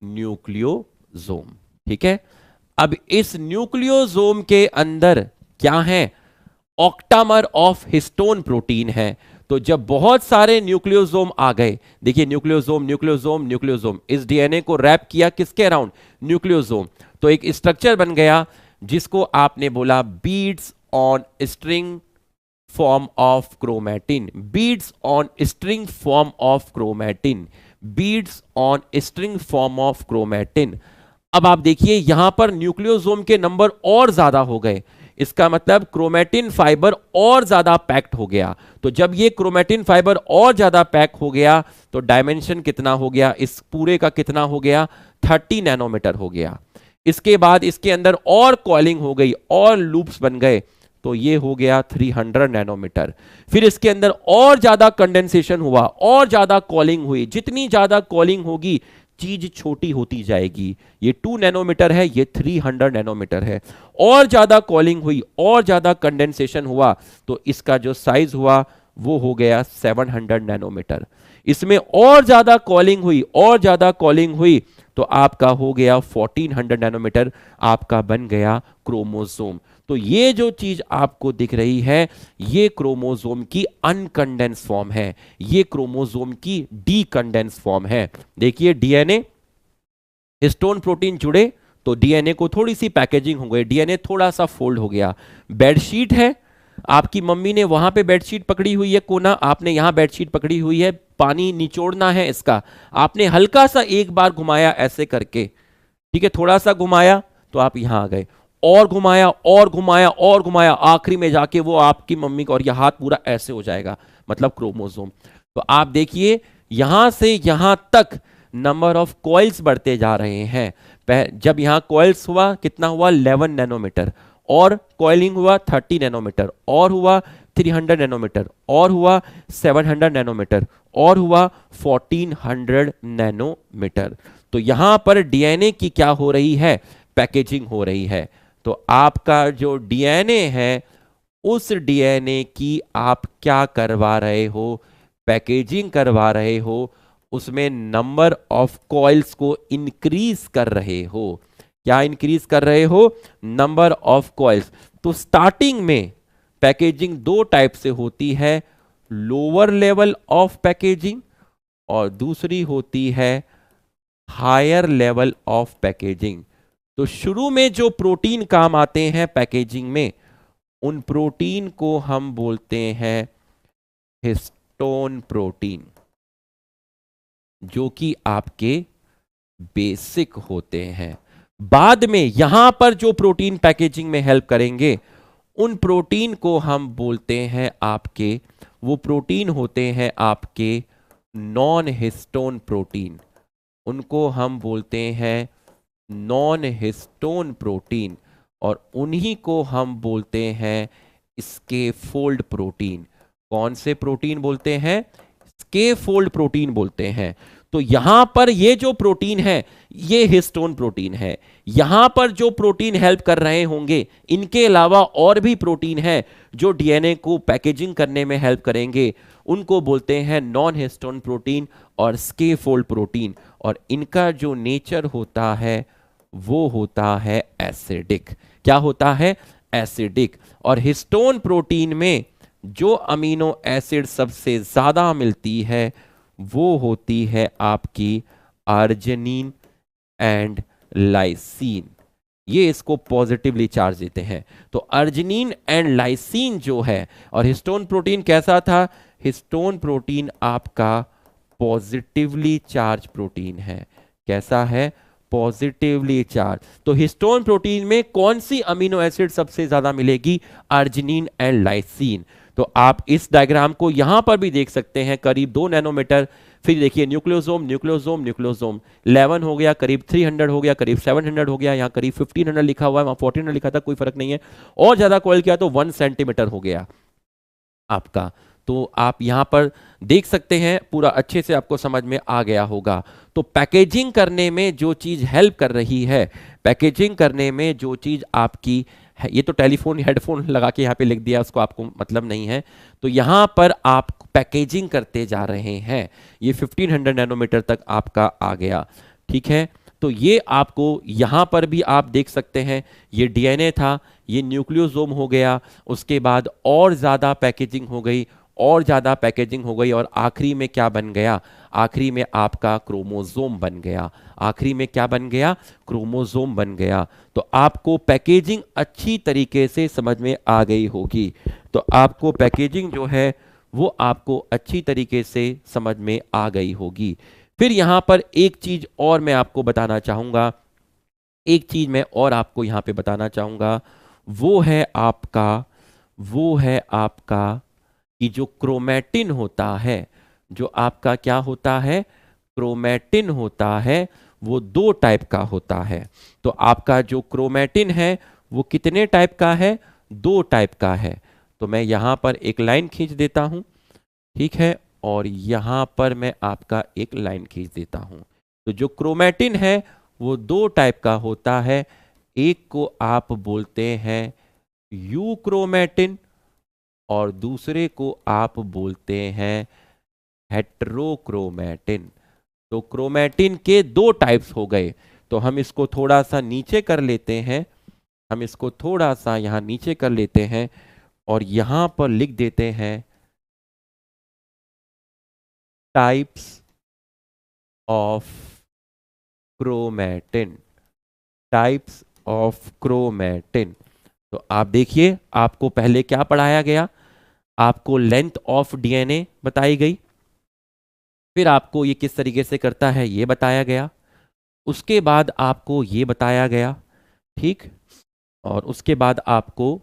न्यूक्लियोसोम, ठीक है। अब इस न्यूक्लियोसोम के अंदर क्या है, ऑक्टामर ऑफ हिस्टोन प्रोटीन है। तो जब बहुत सारे न्यूक्लियोसोम आ गए, देखिए न्यूक्लियोसोम न्यूक्लियोसोम न्यूक्लियोसोम, इस डीएनए को रैप किया किसके अराउंड, न्यूक्लियोसोम। तो एक स्ट्रक्चर बन गया जिसको आपने बोला beads on string form of chromatin, beads on string form of chromatin, beads on string form of chromatin. अब आप देखिए यहां पर न्यूक्लियोसोम के नंबर और ज्यादा हो गए, इसका मतलब क्रोमैटिन फाइबर और ज्यादा पैक्ड हो गया। तो जब ये क्रोमैटिन फाइबर और ज्यादा पैक हो गया तो डायमेंशन कितना हो गया, इस पूरे का कितना हो गया, 30 नैनोमीटर हो गया। इसके बाद इसके अंदर और कॉइलिंग हो गई और लूप्स बन गए, तो ये हो गया 300 नैनोमीटर। फिर इसके अंदर और ज्यादा कंडेंसेशन हुआ, और ज्यादा कॉलिंग हुई, जितनी ज्यादा कॉलिंग होगी चीज छोटी होती जाएगी। ये 2 नैनोमीटर है, ये 300 नैनोमीटर है। और ज्यादा कॉलिंग हुई, और ज्यादा कंडेंसेशन हुआ, तो इसका जो साइज हुआ वो हो गया 700 नैनोमीटर। इसमें और ज्यादा कॉलिंग हुई, और ज्यादा कॉलिंग हुई, तो आपका हो गया 1400 नैनोमीटर, आपका बन गया क्रोमोसोम। तो ये जो चीज आपको दिख रही है ये क्रोमोसोम की अनकंडेंस फॉर्म है, ये क्रोमोसोम की डीकंडेंस फॉर्म है। देखिए डीएनए हिस्टोन प्रोटीन जुड़े तो डीएनए को थोड़ी सी पैकेजिंग हो गई, डीएनए थोड़ा सा फोल्ड हो गया। बेडशीट है, आपकी मम्मी ने वहां पे बेडशीट पकड़ी हुई है कोना, आपने यहां बेडशीट पकड़ी हुई है, पानी निचोड़ना है इसका, आपने हल्का सा एक बार घुमाया ऐसे करके, ठीक है, थोड़ा सा घुमाया तो आप यहां आ गए, और घुमाया और घुमाया और घुमाया, आखिरी में जाके वो आपकी मम्मी का और यह हाथ पूरा ऐसे हो जाएगा, मतलब क्रोमोसोम। तो आप देखिए यहां से यहां तक नंबर ऑफ कॉइल्स बढ़ते जा रहे हैं। जब यहां कॉइल्स हुआ कितना हुआ, 11 नैनोमीटर, और कॉइलिंग हुआ 30 नैनोमीटर, और हुआ 300 नैनोमीटर, और हुआ 700 नैनोमीटर, और हुआ 1400 नैनोमीटर। तो यहां पर डीएनए की क्या हो रही है, पैकेजिंग हो रही है। तो आपका जो डीएनए है उस डीएनए की आप क्या करवा रहे हो, पैकेजिंग करवा रहे हो, उसमें नंबर ऑफ कॉइल्स को इंक्रीज कर रहे हो। क्या इंक्रीज कर रहे हो, नंबर ऑफ कॉइल्स। तो स्टार्टिंग में पैकेजिंग दो टाइप से होती है, लोअर लेवल ऑफ पैकेजिंग, और दूसरी होती है हायर लेवल ऑफ पैकेजिंग। तो शुरू में जो प्रोटीन काम आते हैं पैकेजिंग में, उन प्रोटीन को हम बोलते हैं हिस्टोन प्रोटीन, जो कि आपके बेसिक होते हैं। बाद में यहां पर जो प्रोटीन पैकेजिंग में हेल्प करेंगे उन प्रोटीन को हम बोलते हैं आपके, वो प्रोटीन होते हैं आपके नॉन हिस्टोन प्रोटीन, उनको हम बोलते हैं नॉन हिस्टोन प्रोटीन, और उन्हीं को हम बोलते हैं स्कैफोल्ड प्रोटीन। कौन से प्रोटीन बोलते हैं, स्कैफोल्ड प्रोटीन बोलते हैं। तो यहां पर ये जो प्रोटीन है ये हिस्टोन प्रोटीन है। यहां पर जो प्रोटीन हेल्प कर रहे होंगे, इनके अलावा और भी प्रोटीन है जो डीएनए को पैकेजिंग करने में हेल्प करेंगे, उनको बोलते हैं नॉन हिस्टोन प्रोटीन और स्कैफोल्ड प्रोटीन। और इनका जो नेचर होता है वो होता है एसिडिक। क्या होता है, एसिडिक। और हिस्टोन प्रोटीन में जो अमीनो एसिड सबसे ज्यादा मिलती है वो होती है आपकी अर्जिनिन एंड लाइसीन, ये इसको पॉजिटिवली चार्ज देते हैं। तो अर्जिनिन एंड लाइसीन जो है, और हिस्टोन प्रोटीन कैसा था, हिस्टोन प्रोटीन आपका पॉजिटिवली चार्ज प्रोटीन है। कैसा है, पॉजिटिवली चार्ज। तो हिस्टोन प्रोटीन में कौन सी अमीनो एसिड सबसे ज्यादा मिलेगी, अर्जिनिन एंड लाइसीन। तो आप इस डायग्राम को यहां पर भी देख सकते हैं, करीब 2 नैनोमीटर। फिर देखिए न्यूक्लियोसोम न्यूक्लियोसोम न्यूक्लियोसोम 11 हो गया, करीब 300 हो गया, करीब 700 हो गया, यहाँ करीब 1500 लिखा हुआ है, वहां 1400 लिखा था, कोई फर्क नहीं है। और ज्यादा कॉइल किया तो 1 सेंटीमीटर हो गया आपका। तो आप यहां पर देख सकते हैं, पूरा अच्छे से आपको समझ में आ गया होगा। तो पैकेजिंग करने में जो चीज हेल्प कर रही है, पैकेजिंग करने में जो चीज आपकी है, ये तो टेलीफोन हेडफोन लगा के यहाँ पे लिख दिया, उसको आपको मतलब नहीं है। तो यहाँ पर आप पैकेजिंग करते जा रहे हैं, ये 1500 नैनोमीटर तक आपका आ गया, ठीक है। तो ये आपको यहाँ पर भी आप देख सकते हैं, ये डीएनए था, ये न्यूक्लियोसोम हो गया, उसके बाद और ज़्यादा पैकेजिंग हो गई, और ज़्यादा पैकेजिंग हो गई, और आखिरी में क्या बन गया, आखिरी में आपका क्रोमोसोम बन गया। आखिरी में क्या बन गया, क्रोमोसोम बन गया। तो आपको पैकेजिंग अच्छी तरीके से समझ में आ गई होगी। तो आपको पैकेजिंग जो है वो आपको अच्छी तरीके से समझ में आ गई होगी। फिर यहाँ पर एक चीज और मैं आपको बताना चाहूँगा, एक चीज मैं और आपको यहाँ पे बताना चाहूँगा, वो है आपका कि जो क्रोमैटिन होता है, जो आपका क्या होता है, क्रोमैटिन होता है, वो 2 टाइप का होता है। तो आपका जो क्रोमैटिन है वो कितने टाइप का है, 2 टाइप का है। तो मैं यहाँ पर एक लाइन खींच देता हूँ, ठीक है, और यहाँ पर मैं आपका एक लाइन खींच देता हूँ। तो जो क्रोमैटिन है वो 2 टाइप का होता है। एक को आप बोलते हैं यूक्रोमैटिन, और दूसरे को आप बोलते हैं हेट्रोक्रोमैटिन। तो क्रोमैटिन के 2 टाइप्स हो गए। तो हम इसको थोड़ा सा नीचे कर लेते हैं, हम इसको थोड़ा सा यहाँ नीचे कर लेते हैं, और यहाँ पर लिख देते हैं types of chromatin, types of chromatin. तो आप देखिए, आपको पहले क्या पढ़ाया गया, आपको लेंथ ऑफ डीएनए बताई गई, फिर आपको ये किस तरीके से करता है ये बताया गया, उसके बाद आपको ये बताया गया, ठीक, और उसके बाद आपको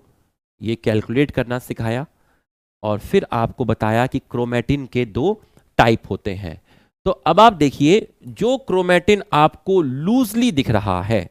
ये कैलकुलेट करना सिखाया, और फिर आपको बताया कि क्रोमैटिन के 2 टाइप होते हैं। तो अब आप देखिए, जो क्रोमैटिन आपको लूजली दिख रहा है,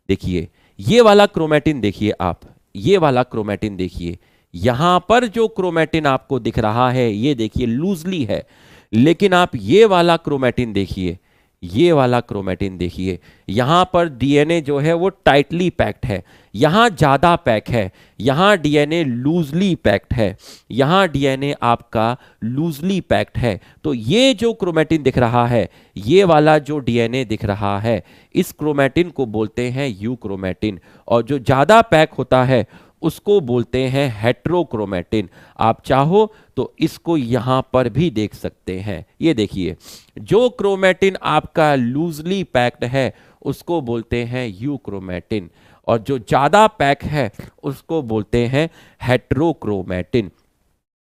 देखिए ये वाला क्रोमैटिन, देखिए आप ये वाला क्रोमैटिन देखिए, यहां पर जो क्रोमैटिन आपको दिख रहा है ये देखिए लूजली है। लेकिन आप ये वाला क्रोमैटिन देखिए, ये वाला क्रोमैटिन देखिए, यहां पर डीएनए जो है वो टाइटली पैक्ड है, यहां ज्यादा पैक है, यहां डीएनए लूजली पैक्ड है, यहां डीएनए आपका लूजली पैक्ड है। तो ये जो क्रोमैटिन दिख रहा है, ये वाला जो डीएनए दिख रहा है, इस क्रोमैटिन को बोलते हैं यूक्रोमैटिन, और जो ज्यादा पैक होता है उसको बोलते हैं हेट्रोक्रोमैटिन। आप चाहो तो इसको यहां पर भी देख सकते हैं, ये देखिए, जो क्रोमैटिन आपका लूजली पैक्ड है उसको बोलते हैं यूक्रोमैटिन, और जो ज्यादा पैक है उसको बोलते हैं हेट्रोक्रोमैटिन,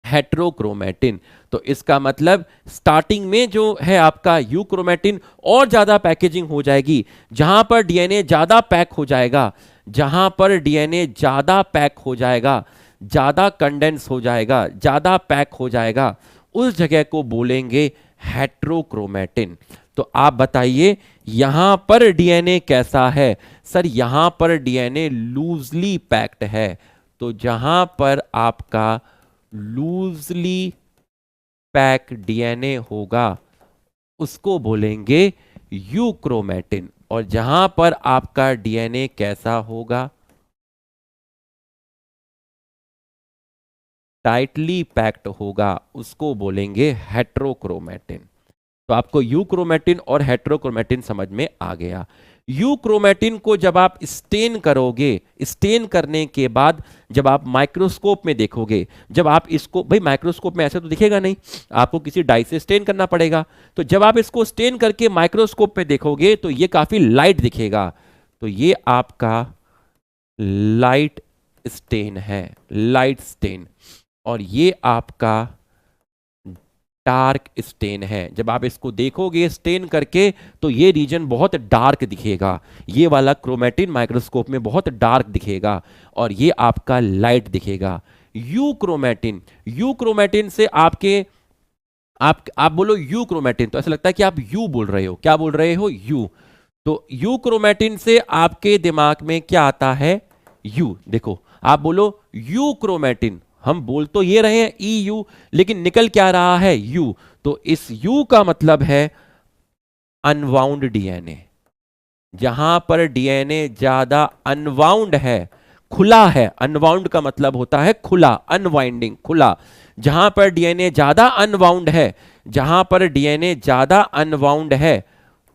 हेट्रोक्रोमैटिन। तो इसका मतलब स्टार्टिंग में जो है आपका यूक्रोमैटिन, और ज्यादा पैकेजिंग हो जाएगी, जहां पर डीएनए ज्यादा पैक हो जाएगा, जहां पर डीएनए ज्यादा पैक हो जाएगा, ज्यादा कंडेंस हो जाएगा, ज्यादा पैक हो जाएगा, उस जगह को बोलेंगे हेट्रोक्रोमैटिन। तो आप बताइए यहां पर डीएनए कैसा है, सर यहां पर डीएनए लूजली पैक्ड है। तो जहां पर आपका लूजली पैक डीएनए होगा उसको बोलेंगे यूक्रोमैटिन, और जहां पर आपका डीएनए कैसा होगा, टाइटली पैक्ड होगा, उसको बोलेंगे हेट्रोक्रोमैटिन। तो आपको यूक्रोमैटिन और हेट्रोक्रोमैटिन समझ में आ गया। यूक्रोमैटिन को जब आप स्टेन करोगे, स्टेन करने के बाद जब आप माइक्रोस्कोप में देखोगे, जब आप इसको, भाई माइक्रोस्कोप में ऐसे तो दिखेगा नहीं, आपको किसी डाई से स्टेन करना पड़ेगा। तो जब आप इसको स्टेन करके माइक्रोस्कोप में देखोगे तो ये काफी लाइट दिखेगा, तो ये आपका लाइट स्टेन है, लाइट स्टेन, और ये आपका डार्क स्टेन है। जब आप इसको देखोगे स्टेन करके तो ये रीजन बहुत डार्क दिखेगा, ये वाला क्रोमेटिन माइक्रोस्कोप में बहुत डार्क दिखेगा, और ये आपका लाइट दिखेगा। यू क्रोमेटिन, यू क्रोमेटिन से आपके आप बोलो यू क्रोमेटिन तो ऐसा लगता है कि आप यू बोल रहे हो। क्या बोल रहे हो? यू। तो यू क्रोमेटिन से आपके दिमाग में क्या आता है? यू। देखो आप बोलो यू क्रोमेटिन, हम बोल तो ये रहे हैं ई यू, लेकिन निकल क्या रहा है? यू। तो इस यू का मतलब है अनवाउंड डीएनए। जहां पर डीएनए ज्यादा अनवाउंड है, खुला है, अनवाउंड का मतलब होता है खुला, अनवाइंडिंग, खुला। जहां पर डीएनए ज्यादा अनवाउंड है, जहां पर डीएनए ज्यादा अनवाउंड है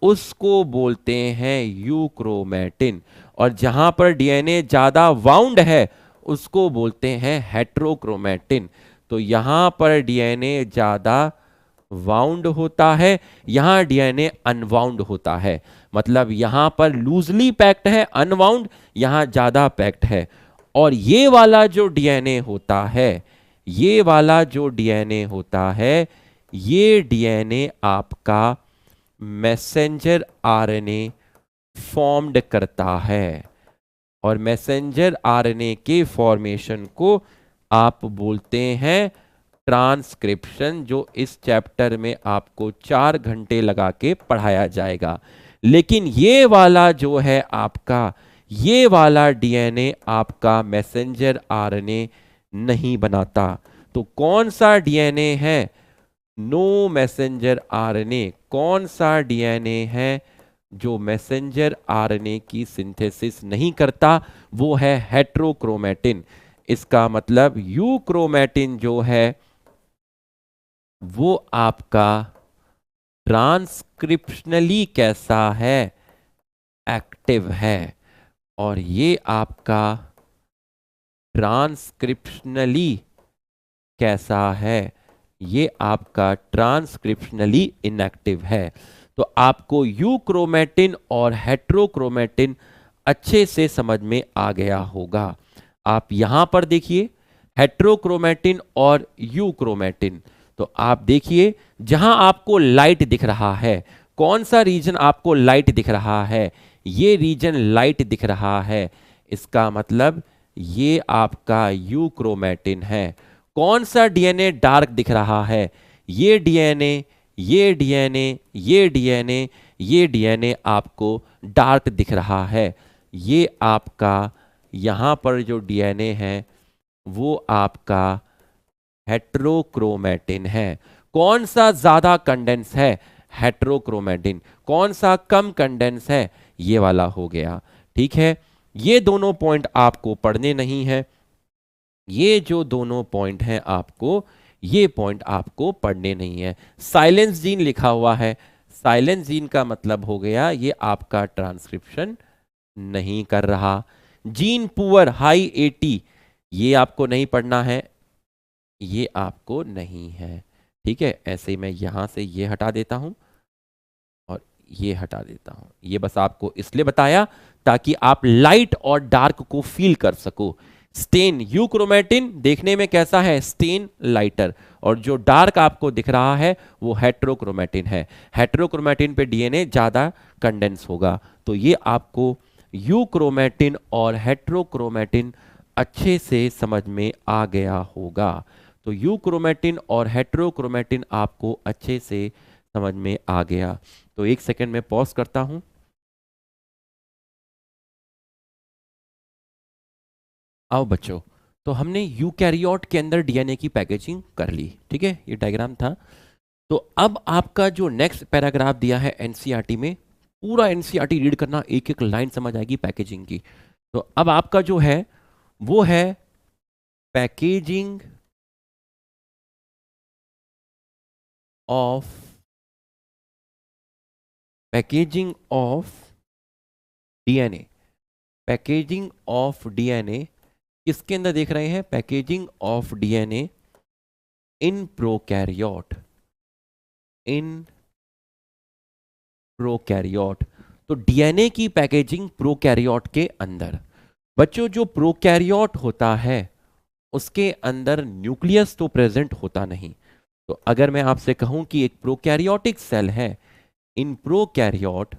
उसको बोलते हैं यूक्रोमेटिन, और जहां पर डीएनए ज्यादा वाउंड है उसको बोलते हैं हेट्रोक्रोमेटिन। तो यहां पर डीएनए ज्यादा वाउंड होता है, यहां डीएनए अनवाउंड होता है। मतलब यहां पर लूजली पैक्ड है अनवाउंड, यहां ज्यादा पैक्ड है। और ये वाला जो डीएनए होता है, ये वाला जो डीएनए होता है, ये डीएनए आपका मैसेंजर आरएनए फॉर्म्ड करता है। और मैसेंजर आरएनए के फॉर्मेशन को आप बोलते हैं ट्रांसक्रिप्शन, जो इस चैप्टर में आपको 4 घंटे लगा के पढ़ाया जाएगा। लेकिन ये वाला जो है आपका, ये वाला डीएनए आपका मैसेंजर आरएनए नहीं बनाता। तो कौन सा डीएनए है? No messenger RNA. कौन सा डीएनए है जो मैसेंजर आरएनए की सिंथेसिस नहीं करता? वो है हेट्रोक्रोमेटिन। इसका मतलब यूक्रोमेटिन जो है वो आपका ट्रांसक्रिप्शनली कैसा है? एक्टिव है। और ये आपका ट्रांसक्रिप्शनली कैसा है? ये आपका ट्रांसक्रिप्शनली इनएक्टिव है। तो आपको यूक्रोमेटिन और हेट्रोक्रोमेटिन अच्छे से समझ में आ गया होगा। आप यहां पर देखिए हेट्रोक्रोमेटिन और यूक्रोमेटिन। तो आप देखिए जहां आपको लाइट दिख रहा है, कौन सा रीजन आपको लाइट दिख रहा है? ये रीजन लाइट दिख रहा है, इसका मतलब ये आपका यूक्रोमेटिन है। कौन सा डीएनए डार्क दिख रहा है? ये डीएनए, ये डीएनए, ये डीएनए, ये डीएनए आपको डार्क दिख रहा है। ये आपका यहां पर जो डीएनए है वो आपका हेट्रोक्रोमेटिन है। कौन सा ज्यादा कंडेंस है? हेट्रोक्रोमेटिन। कौन सा कम कंडेंस है? ये वाला हो गया। ठीक है, ये दोनों पॉइंट आपको पढ़ने नहीं है। ये जो दोनों पॉइंट हैं आपको, ये पॉइंट आपको पढ़ने नहीं है। साइलेंस जीन लिखा हुआ है, साइलेंस जीन का मतलब हो गया ये आपका ट्रांसक्रिप्शन नहीं कर रहा। जीन पुअर हाई 80, ये आपको नहीं पढ़ना है, ये आपको नहीं है। ठीक है, ऐसे ही मैं यहां से ये हटा देता हूं और ये हटा देता हूं। ये बस आपको इसलिए बताया ताकि आप लाइट और डार्क को फील कर सको। स्टेन यूक्रोमेटिन देखने में कैसा है? स्टेन लाइटर, और जो डार्क आपको दिख रहा है वो हेट्रोक्रोमेटिन है। हेट्रोक्रोमेटिन पे डीएनए ज्यादा कंडेंस होगा। तो ये आपको यूक्रोमेटिन और हेट्रोक्रोमेटिन अच्छे से समझ में आ गया होगा। तो यूक्रोमेटिन और हेट्रोक्रोमेटिन आपको अच्छे से समझ में आ गया। तो एक सेकंड में पॉज करता हूं। आओ बच्चों, तो हमने यूकैरियोट के अंदर डीएनए की पैकेजिंग कर ली। ठीक है, ये डायग्राम था। तो अब आपका जो नेक्स्ट पैराग्राफ दिया है एनसीईआरटी में, पूरा एनसीईआरटी रीड करना, एक एक लाइन समझ आएगी पैकेजिंग की। तो अब आपका जो है वो है packaging of, packaging of DNA. Packaging of DNA किसके अंदर देख रहे हैं? Packaging of DNA in prokaryote, in prokaryote. तो डीएनए की पैकेजिंग प्रोकैरियोट के अंदर। बच्चों जो प्रोकैरियोट होता है उसके अंदर न्यूक्लियस तो प्रेजेंट होता नहीं। तो अगर मैं आपसे कहूं कि एक प्रोकैरियोटिक सेल है, इन प्रोकैरियोट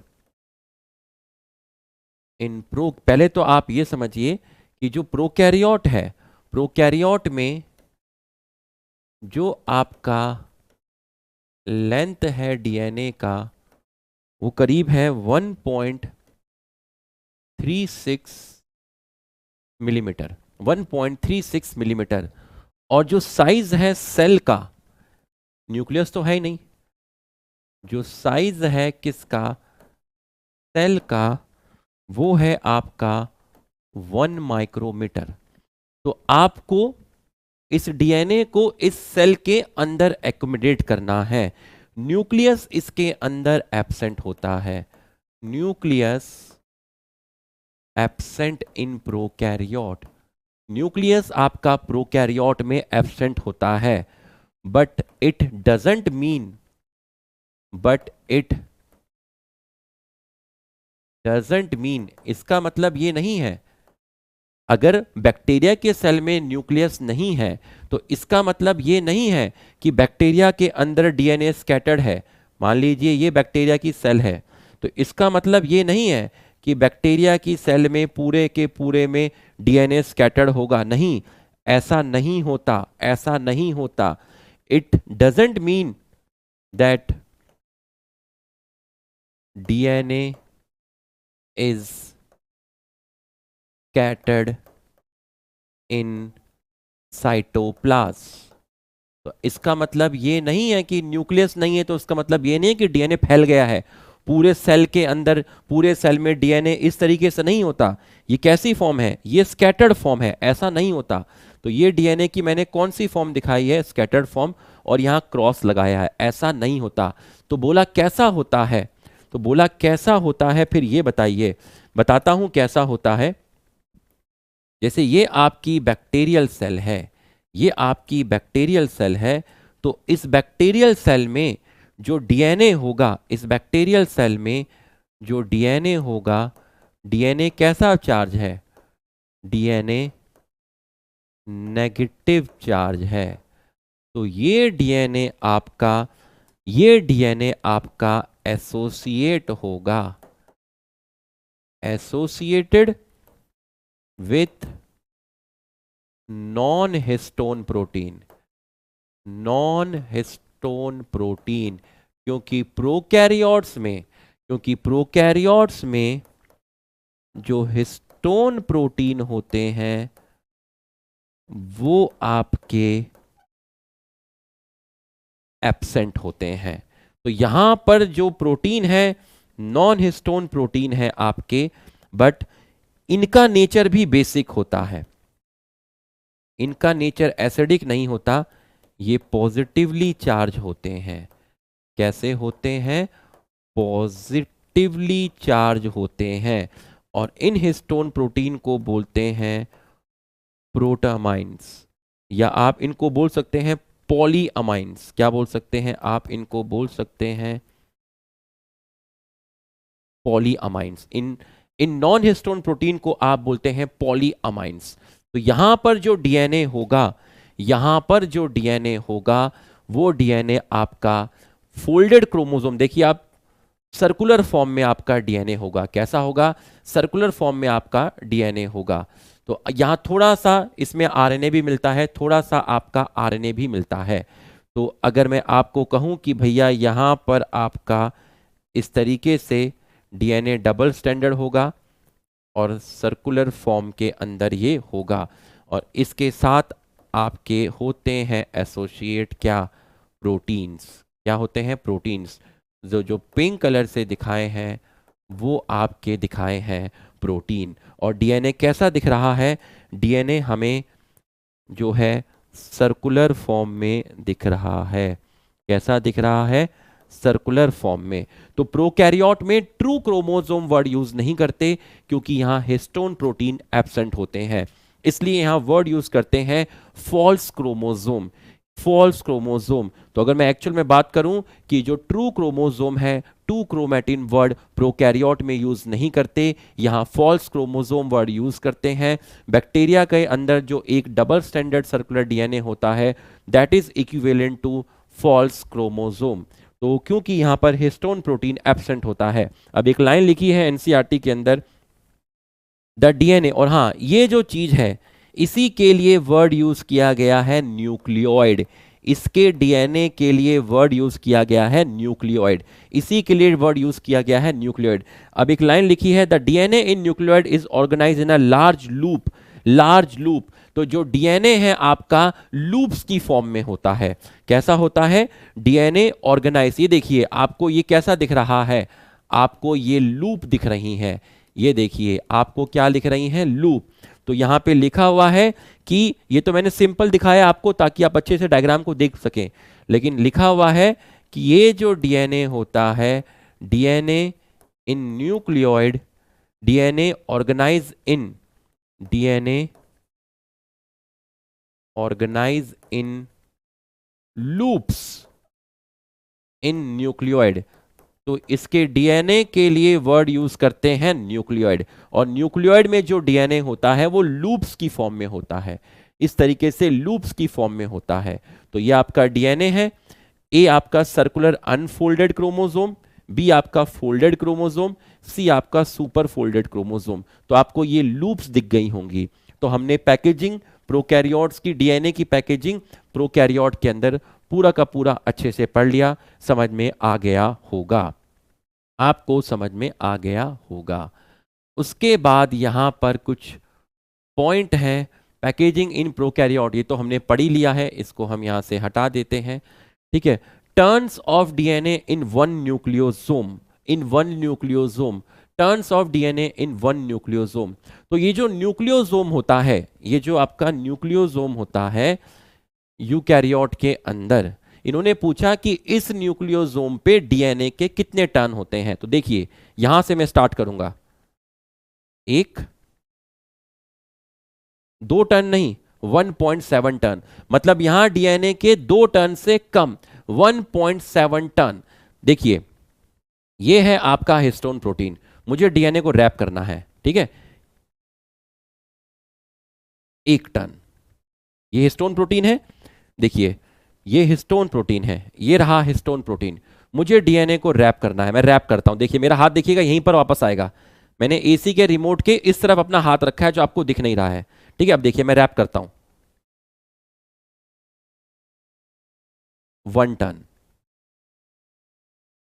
पहले तो आप ये समझिए कि जो प्रोकैरियोट है, प्रोकैरियोट में जो आपका लेंथ है डीएनए का वो करीब है 1.36 मिलीमीटर, 1.36 मिलीमीटर। और जो साइज है सेल का, न्यूक्लियस तो है ही नहीं, जो साइज है किसका, सेल का, वो है आपका 1 माइक्रोमीटर। तो आपको इस डीएनए को इस सेल के अंदर एकोमोडेट करना है। न्यूक्लियस इसके अंदर एब्सेंट होता है, nucleus absent in prokaryote. Nucleus आपका प्रोकैरियोट में एब्सेंट होता है, बट इट डजंट मीन इसका मतलब ये नहीं है, अगर बैक्टीरिया के सेल में न्यूक्लियस नहीं है तो इसका मतलब ये नहीं है कि बैक्टीरिया के अंदर डीएनए स्कैटर्ड है। मान लीजिए ये बैक्टीरिया की सेल है, तो इसका मतलब ये नहीं है कि बैक्टीरिया की सेल में पूरे के पूरे में डीएनए स्कैटर्ड होगा। नहीं, ऐसा नहीं होता, ऐसा नहीं होता। It doesn't mean that DNA is scattered in cytoplasm. तो इसका मतलब ये नहीं है कि न्यूक्लियस नहीं है, तो इसका मतलब ये नहीं है कि डीएनए फैल गया है पूरे सेल के अंदर। पूरे सेल में डीएनए इस तरीके से नहीं होता। ये कैसी फॉर्म है, ये स्कैटर्ड फॉर्म है, ऐसा नहीं होता। तो ये डीएनए की मैंने कौन सी फॉर्म दिखाई है, स्कैटर्ड फॉर्म, और यहां क्रॉस लगाया है, ऐसा नहीं होता। तो बोला कैसा होता है, तो बोला कैसा होता है, फिर ये बताइए। बताता हूं कैसा होता है। जैसे ये आपकी बैक्टीरियल सेल है, ये आपकी बैक्टीरियल सेल है, तो इस बैक्टीरियल सेल में जो डीएनए होगा, इस बैक्टीरियल सेल में जो डीएनए होगा, डीएनए कैसा चार्ज है, डीएनए नेगेटिव चार्ज है। तो ये डीएनए आपका एसोसिएट होगा, associated with non histone protein, non histone protein. क्योंकि प्रोकैरियोट्स में जो हिस्टोन प्रोटीन होते हैं वो आपके एब्सेंट होते हैं। तो यहां पर जो प्रोटीन है नॉन हिस्टोन प्रोटीन है आपके, बट इनका नेचर भी बेसिक होता है, इनका नेचर एसिडिक नहीं होता, ये पॉजिटिवली चार्ज होते हैं। कैसे होते हैं, पॉजिटिवली चार्ज होते हैं। और इन हिस्टोन प्रोटीन को बोलते हैं प्रोटामाइंस, या आप इनको बोल सकते हैं पॉलीअमाइंस। क्या बोल सकते हैं आप, इनको बोल सकते हैं पॉलीअमाइंस। इन नॉन हिस्टोन प्रोटीन को आप बोलते हैं पॉलीअमाइंस। तो यहां पर जो डीएनए होगा, यहां पर जो डीएनए होगा वो डीएनए आपका फोल्डेड क्रोमोसोम, देखिए आप, सर्कुलर फॉर्म में आपका डीएनए होगा। कैसा होगा, सर्कुलर फॉर्म में आपका डीएनए होगा। तो यहां थोड़ा सा इसमें आरएनए भी मिलता है, थोड़ा सा आपका आरएनए भी मिलता है। तो अगर मैं आपको कहूं कि भैया यहां पर आपका इस तरीके से डीएनए डबल स्टैंडर्ड होगा और सर्कुलर फॉर्म के अंदर ये होगा, और इसके साथ आपके होते हैं एसोसिएट क्या, प्रोटीन्स। क्या होते हैं, प्रोटीन्स। जो पिंक कलर से दिखाए हैं वो आपके दिखाए हैं प्रोटीन। और डीएनए कैसा दिख रहा है, डीएनए हमें जो है सर्कुलर फॉर्म में दिख रहा है। कैसा दिख रहा है, सर्कुलर फॉर्म में। तो प्रोकैरियोट में ट्रू क्रोमोसोम वर्ड यूज नहीं करते क्योंकि यहां हिस्टोन प्रोटीन एब्सेंट होते हैं, इसलिए यहां वर्ड यूज करते हैं फॉल्स क्रोमोसोम। False chromosome. तो अगर मैं एक्चुअल में बात करूं कि जो ट्रू क्रोमोसोम है, टू क्रोमैटिन वर्ड प्रोकैरियोट में यूज नहीं करते, यहां फॉल्स क्रोमोसोम वर्ड यूज करते हैं। बैक्टीरिया के अंदर जो एक डबल स्टैंडर्ड सर्कुलर डीएनए होता है, that is equivalent to false chromosome. तो क्योंकि यहां पर हिस्टोन प्रोटीन एब्सेंट होता है। अब एक लाइन लिखी है एनसीईआरटी के अंदर, द डीएनए, और हाँ ये जो चीज है इसी के लिए वर्ड यूज किया गया है न्यूक्लियोइड। इसके डीएनए के लिए वर्ड यूज किया गया है न्यूक्लियोइड, इसी के लिए वर्ड यूज किया गया है न्यूक्लियोइड। अब एक लाइन लिखी है, the DNA in nucleoid is organise in a large loop. Large loop, तो जो डीएनए है आपका लूप्स की फॉर्म में होता है। कैसा होता है डीएनए ऑर्गेनाइज? ये देखिए आपको ये कैसा दिख रहा है, आपको ये लूप दिख रही है, ये देखिए आपको क्या लिख रही हैं, लूप। तो यहां पे लिखा हुआ है कि ये तो मैंने सिंपल दिखाया आपको ताकि आप अच्छे से डायग्राम को देख सकें, लेकिन लिखा हुआ है कि ये जो डीएनए होता है, DNA in nucleoid, DNA organise in, DNA organise in loops in nucleoid. तो इसके डीएनए के लिए वर्ड यूज करते हैं न्यूक्लियोइड, और न्यूक्लियोइड में जो डीएनए होता है वो लूप्स की फॉर्म में होता है, इस तरीके से लूप्स की फॉर्म में होता है। तो ये आपका डीएनए है, ए आपका सर्कुलर अनफोल्डेड क्रोमोसोम, बी आपका फोल्डेड क्रोमोसोम, सी आपका सुपर फोल्डेड क्रोमोसोम। तो आपको ये लूप्स दिख गई होंगी। तो हमने पैकेजिंग प्रोकैरियोट्स की, डीएनए की पैकेजिंग प्रोकैरियोट के अंदर पूरा का पूरा अच्छे से पढ़ लिया, समझ में आ गया होगा, आपको समझ में आ गया होगा। उसके बाद यहां पर कुछ पॉइंट हैं, पैकेजिंग इन प्रोकैरियोट, ये तो हमने पढ़ ही लिया है, इसको हम यहां से हटा देते हैं। ठीक है, turns of DNA in one nucleosome, in one nucleosome, turns of DNA in one nucleosome. तो ये जो न्यूक्लियोसोम होता है, ये जो आपका न्यूक्लियोसोम होता है यूकैरियोट के अंदर, इन्होंने पूछा कि इस न्यूक्लियोसोम पे डीएनए के कितने टर्न होते हैं। तो देखिए यहां से मैं स्टार्ट करूंगा, एक, दो टर्न नहीं, 1.7 टर्न, मतलब यहां डीएनए के दो टर्न से कम, 1.7 टर्न। देखिए ये है आपका हिस्टोन प्रोटीन, मुझे डीएनए को रैप करना है, ठीक है, एक टर्न, ये हिस्टोन प्रोटीन है। देखिए ये हिस्टोन प्रोटीन है, ये रहा हिस्टोन प्रोटीन, मुझे डीएनए को रैप करना है, मैं रैप करता हूं। देखिए मेरा हाथ देखिएगा यहीं पर वापस आएगा, मैंने एसी के रिमोट के इस तरफ अपना हाथ रखा है जो आपको दिख नहीं रहा है। ठीक है, अब देखिए मैं रैप करता हूं, 1 टन,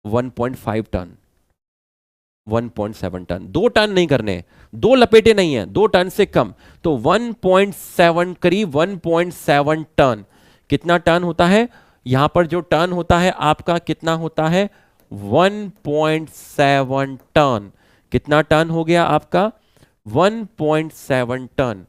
1.5 टन, 1.7 टन, 2 टन नहीं करने, दो लपेटे नहीं है, 2 टन से कम। तो 1.7, करीब 1.7 टन। कितना टन होता है यहां पर, जो टन होता है आपका कितना होता है, 1.7 टन। कितना टन हो गया आपका, 1.7 टन,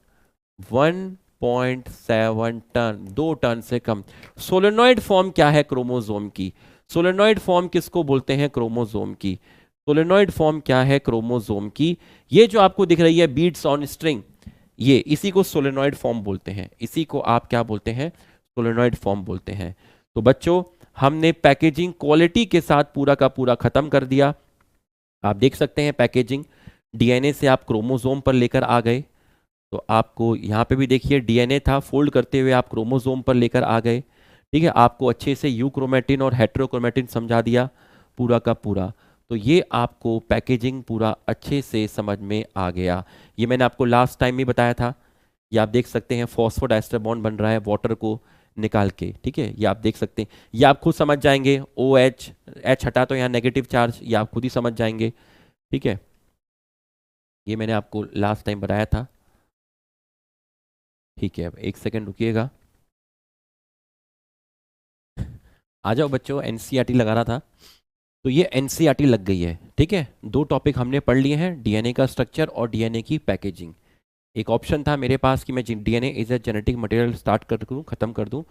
1.7 टन, 2 टन से कम। सोलेनॉइड फॉर्म क्या है क्रोमोसोम की, सोलेनॉइड फॉर्म किसको बोलते हैं, क्रोमोसोम की। सोलेनॉइड फॉर्म क्या है क्रोमोसोम की, ये जो आपको दिख रही है बीट्स ऑन स्ट्रिंग, ये इसी को सोलेनॉइड फॉर्म बोलते हैं, इसी को आप क्या बोलते हैं, सोलेनॉइड फॉर्म बोलते हैं। तो बच्चों हमने पैकेजिंग क्वालिटी के साथ पूरा का पूरा खत्म कर दिया। आप देख सकते हैं पैकेजिंग, डीएनए से आप क्रोमोसोम पर लेकर आ गए, तो आपको यहाँ पे भी देखिए डीएनए था, फोल्ड करते हुए आप क्रोमोसोम पर लेकर आ गए। ठीक है, आपको अच्छे से यूक्रोमेटिन और हेट्रोक्रोमेटिन समझा दिया पूरा का पूरा। तो ये आपको पैकेजिंग पूरा अच्छे से समझ में आ गया। ये मैंने आपको लास्ट टाइम भी बताया था, ये आप देख सकते हैं फॉस्फोडाइस्टर बॉन्ड बन रहा है वाटर को निकाल के। ठीक है, ये आप देख सकते हैं, ये आप खुद समझ जाएंगे, ओ एच, एच हटा तो यहाँ नेगेटिव चार्ज, ये आप खुद ही समझ जाएंगे। ठीक है, ये मैंने आपको लास्ट टाइम बताया था। ठीक है, अब एक सेकेंड रुकिएगा, आ जाओ बच्चों, एनसीईआरटी लगा रहा था, तो ये एनसीईआरटी लग गई है। ठीक है, 2 टॉपिक हमने पढ़ लिए हैं, डीएनए का स्ट्रक्चर और डीएनए की पैकेजिंग। एक ऑप्शन था मेरे पास कि मैं DNA is a genetic material start कर दूँ, खत्म कर दूँ,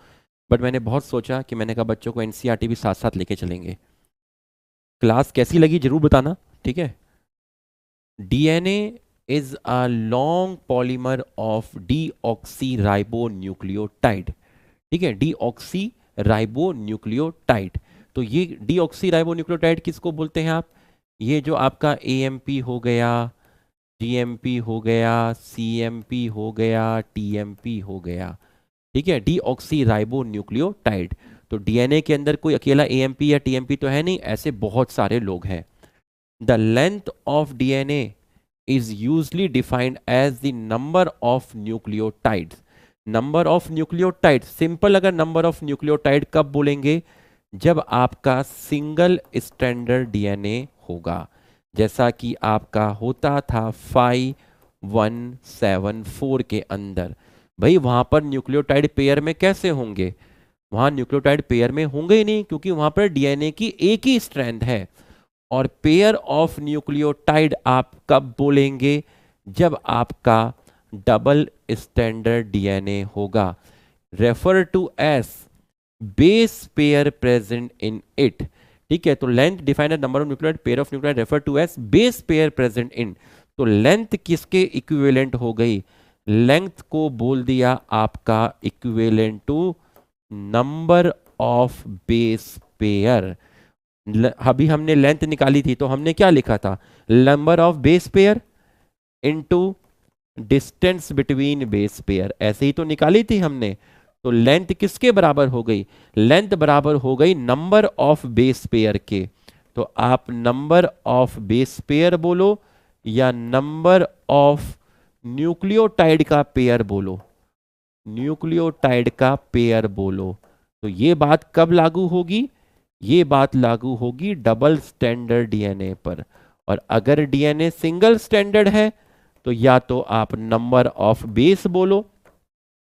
बट मैंने बहुत सोचा कि मैंने कहा बच्चों को एनसीईआरटी भी साथ साथ लेके चलेंगे। क्लास कैसी लगी जरूर बताना। ठीक है, DNA is a long polymer of deoxy ribo nucleotide. ठीक है, डीऑक्सी राइबो न्यूक्लियोटाइड। तो ये डीऑक्सी राइबो न्यूक्लियोटाइड किसको बोलते हैं आप? ये जो आपका एएमपी हो गया, जीएमपी हो गया, सीएमपी हो गया, टीएमपी हो गया, ठीक है, डीऑक्सी राइबो न्यूक्लियोटाइड। तो डीएनए के अंदर कोई अकेला एएमपी या टीएमपी तो है नहीं, ऐसे बहुत सारे लोग हैं। The length of DNA is usually defined as the number of nucleotides. Number of nucleotide, simple अगर नंबर ऑफ न्यूक्लियोटाइड कब बोलेंगे? जब आपका सिंगल स्टैंडर्ड डीएनए होगा, जैसा कि आपका होता था 5174 के अंदर। भाई वहां पर न्यूक्लियोटाइड पेयर में कैसे होंगे? वहां न्यूक्लियोटाइड पेयर में होंगे ही नहीं, क्योंकि वहां पर डीएनए की एक ही स्ट्रैंड है। और पेयर ऑफ न्यूक्लियोटाइड आप कब बोलेंगे? जब आपका डबल स्टैंडर्ड डीएनए होगा। Refer to as base pair present in it. ठीक है, तो length define as number of nucleotide, pair of nucleotide refer to as base pair present in. तो लेंथ किसके इक्विवेलेंट हो गई? लेंथ को बोल दिया आपका equivalent to number of base pair. अभी हमने लेंथ निकाली थी तो हमने क्या लिखा था? Number of base pair into distance between base pair, ऐसे ही तो निकाली थी हमने। तो लेंथ किसके बराबर हो गई? लेंथ बराबर हो गई नंबर ऑफ बेस पेयर के। तो आप नंबर ऑफ बेस पेयर बोलो या नंबर ऑफ न्यूक्लियोटाइड का पेयर बोलो, न्यूक्लियोटाइड का पेयर बोलो। तो ये बात कब लागू होगी? ये बात लागू होगी डबल स्टैंडर्ड डीएनए पर। और अगर डीएनए सिंगल स्टैंडर्ड है तो या तो आप नंबर ऑफ बेस बोलो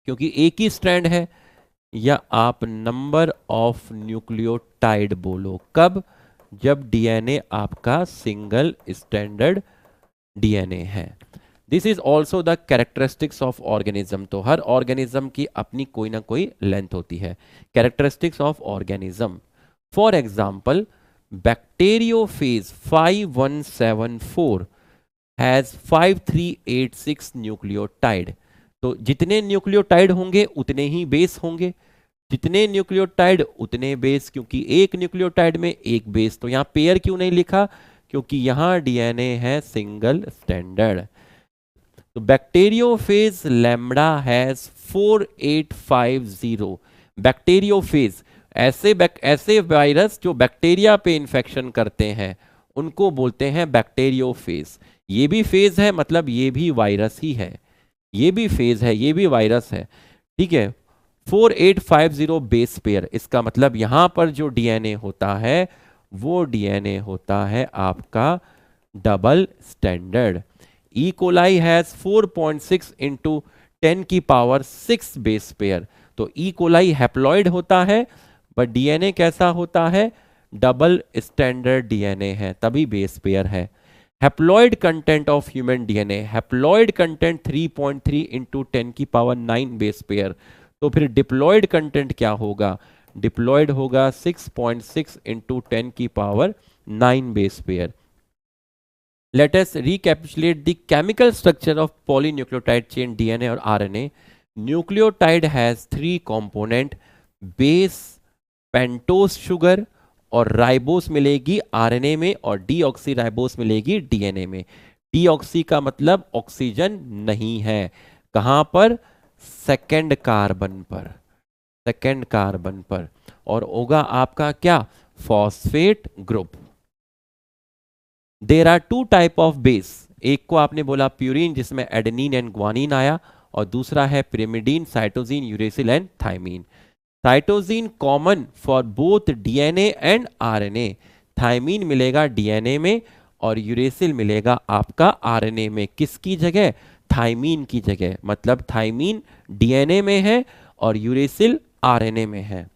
क्योंकि एक ही स्ट्रैंड है, या आप नंबर ऑफ न्यूक्लियोटाइड बोलो। कब? जब डीएनए आपका सिंगल स्टैंडर्ड डीएनए है। This is also the characteristics of organism. तो हर ऑर्गेनिज्म की अपनी कोई ना कोई लेंथ होती है। Characteristics of organism, for example bacteriophage 5174 has 5386 nucleotide. तो जितने न्यूक्लियोटाइड होंगे उतने ही बेस होंगे, जितने न्यूक्लियोटाइड उतने बेस, क्योंकि एक न्यूक्लियोटाइड में एक बेस। तो यहाँ पेयर क्यों नहीं लिखा? क्योंकि यहाँ डीएनए है सिंगल स्टैंडर्ड। तो बैक्टीरियोफेज लैम्बडा हैज 4850। बैक्टीरियोफेज ऐसे वायरस जो बैक्टीरिया पे इंफेक्शन करते हैं उनको बोलते हैं बैक्टीरियोफेज। ये भी फेज है, मतलब ये भी वायरस ही है, ये भी फेज है, ये भी वायरस है। ठीक है, 4850 बेस पेयर, इसका मतलब यहां पर जो डीएनए होता है वो डीएनए होता है आपका double standard. E coli has 4.6 into 10 की पावर 6 बेस पेयर। तो ई कोलाई हैप्लॉइड होता है, बट डीएनए कैसा होता है? डबल स्टैंडर्ड डीएनए है, तभी बेस पेयर है। Haploid content of human DNA, haploid content 3.3 into 10 की पावर 9 बेस पेयर। तो फिर डिप्लॉइड कंटेंट क्या होगा? डिप्लॉइड होगा 6.6 इंटू 10 की power 9 base pair. Let us recapitulate the chemical structure of polynucleotide chain DNA और RNA. Nucleotide has 3 component, base, pentose sugar और ribose मिलेगी आरएनए में और डीऑक्सी राइबोस मिलेगी डीएनए में। डीऑक्सी का मतलब ऑक्सीजन नहीं है, कहां पर? सेकेंड कार्बन पर, सेकेंड कार्बन पर। और होगा आपका क्या? Phosphate group. There are 2 type of base. एक को आपने बोला प्यूरिन जिसमें एडेनिन एंड ग्वानिन आया, और दूसरा है pyrimidine, cytosine, uracil and thymine. Cytosine common for both DNA and RNA. Thymine मिलेगा डीएनए में और यूरेसिल मिलेगा आपका आरएनए में। किसकी जगह? थाइमीन की जगह। मतलब थाइमीन डीएनए में है और यूरेसिल आरएनए में है।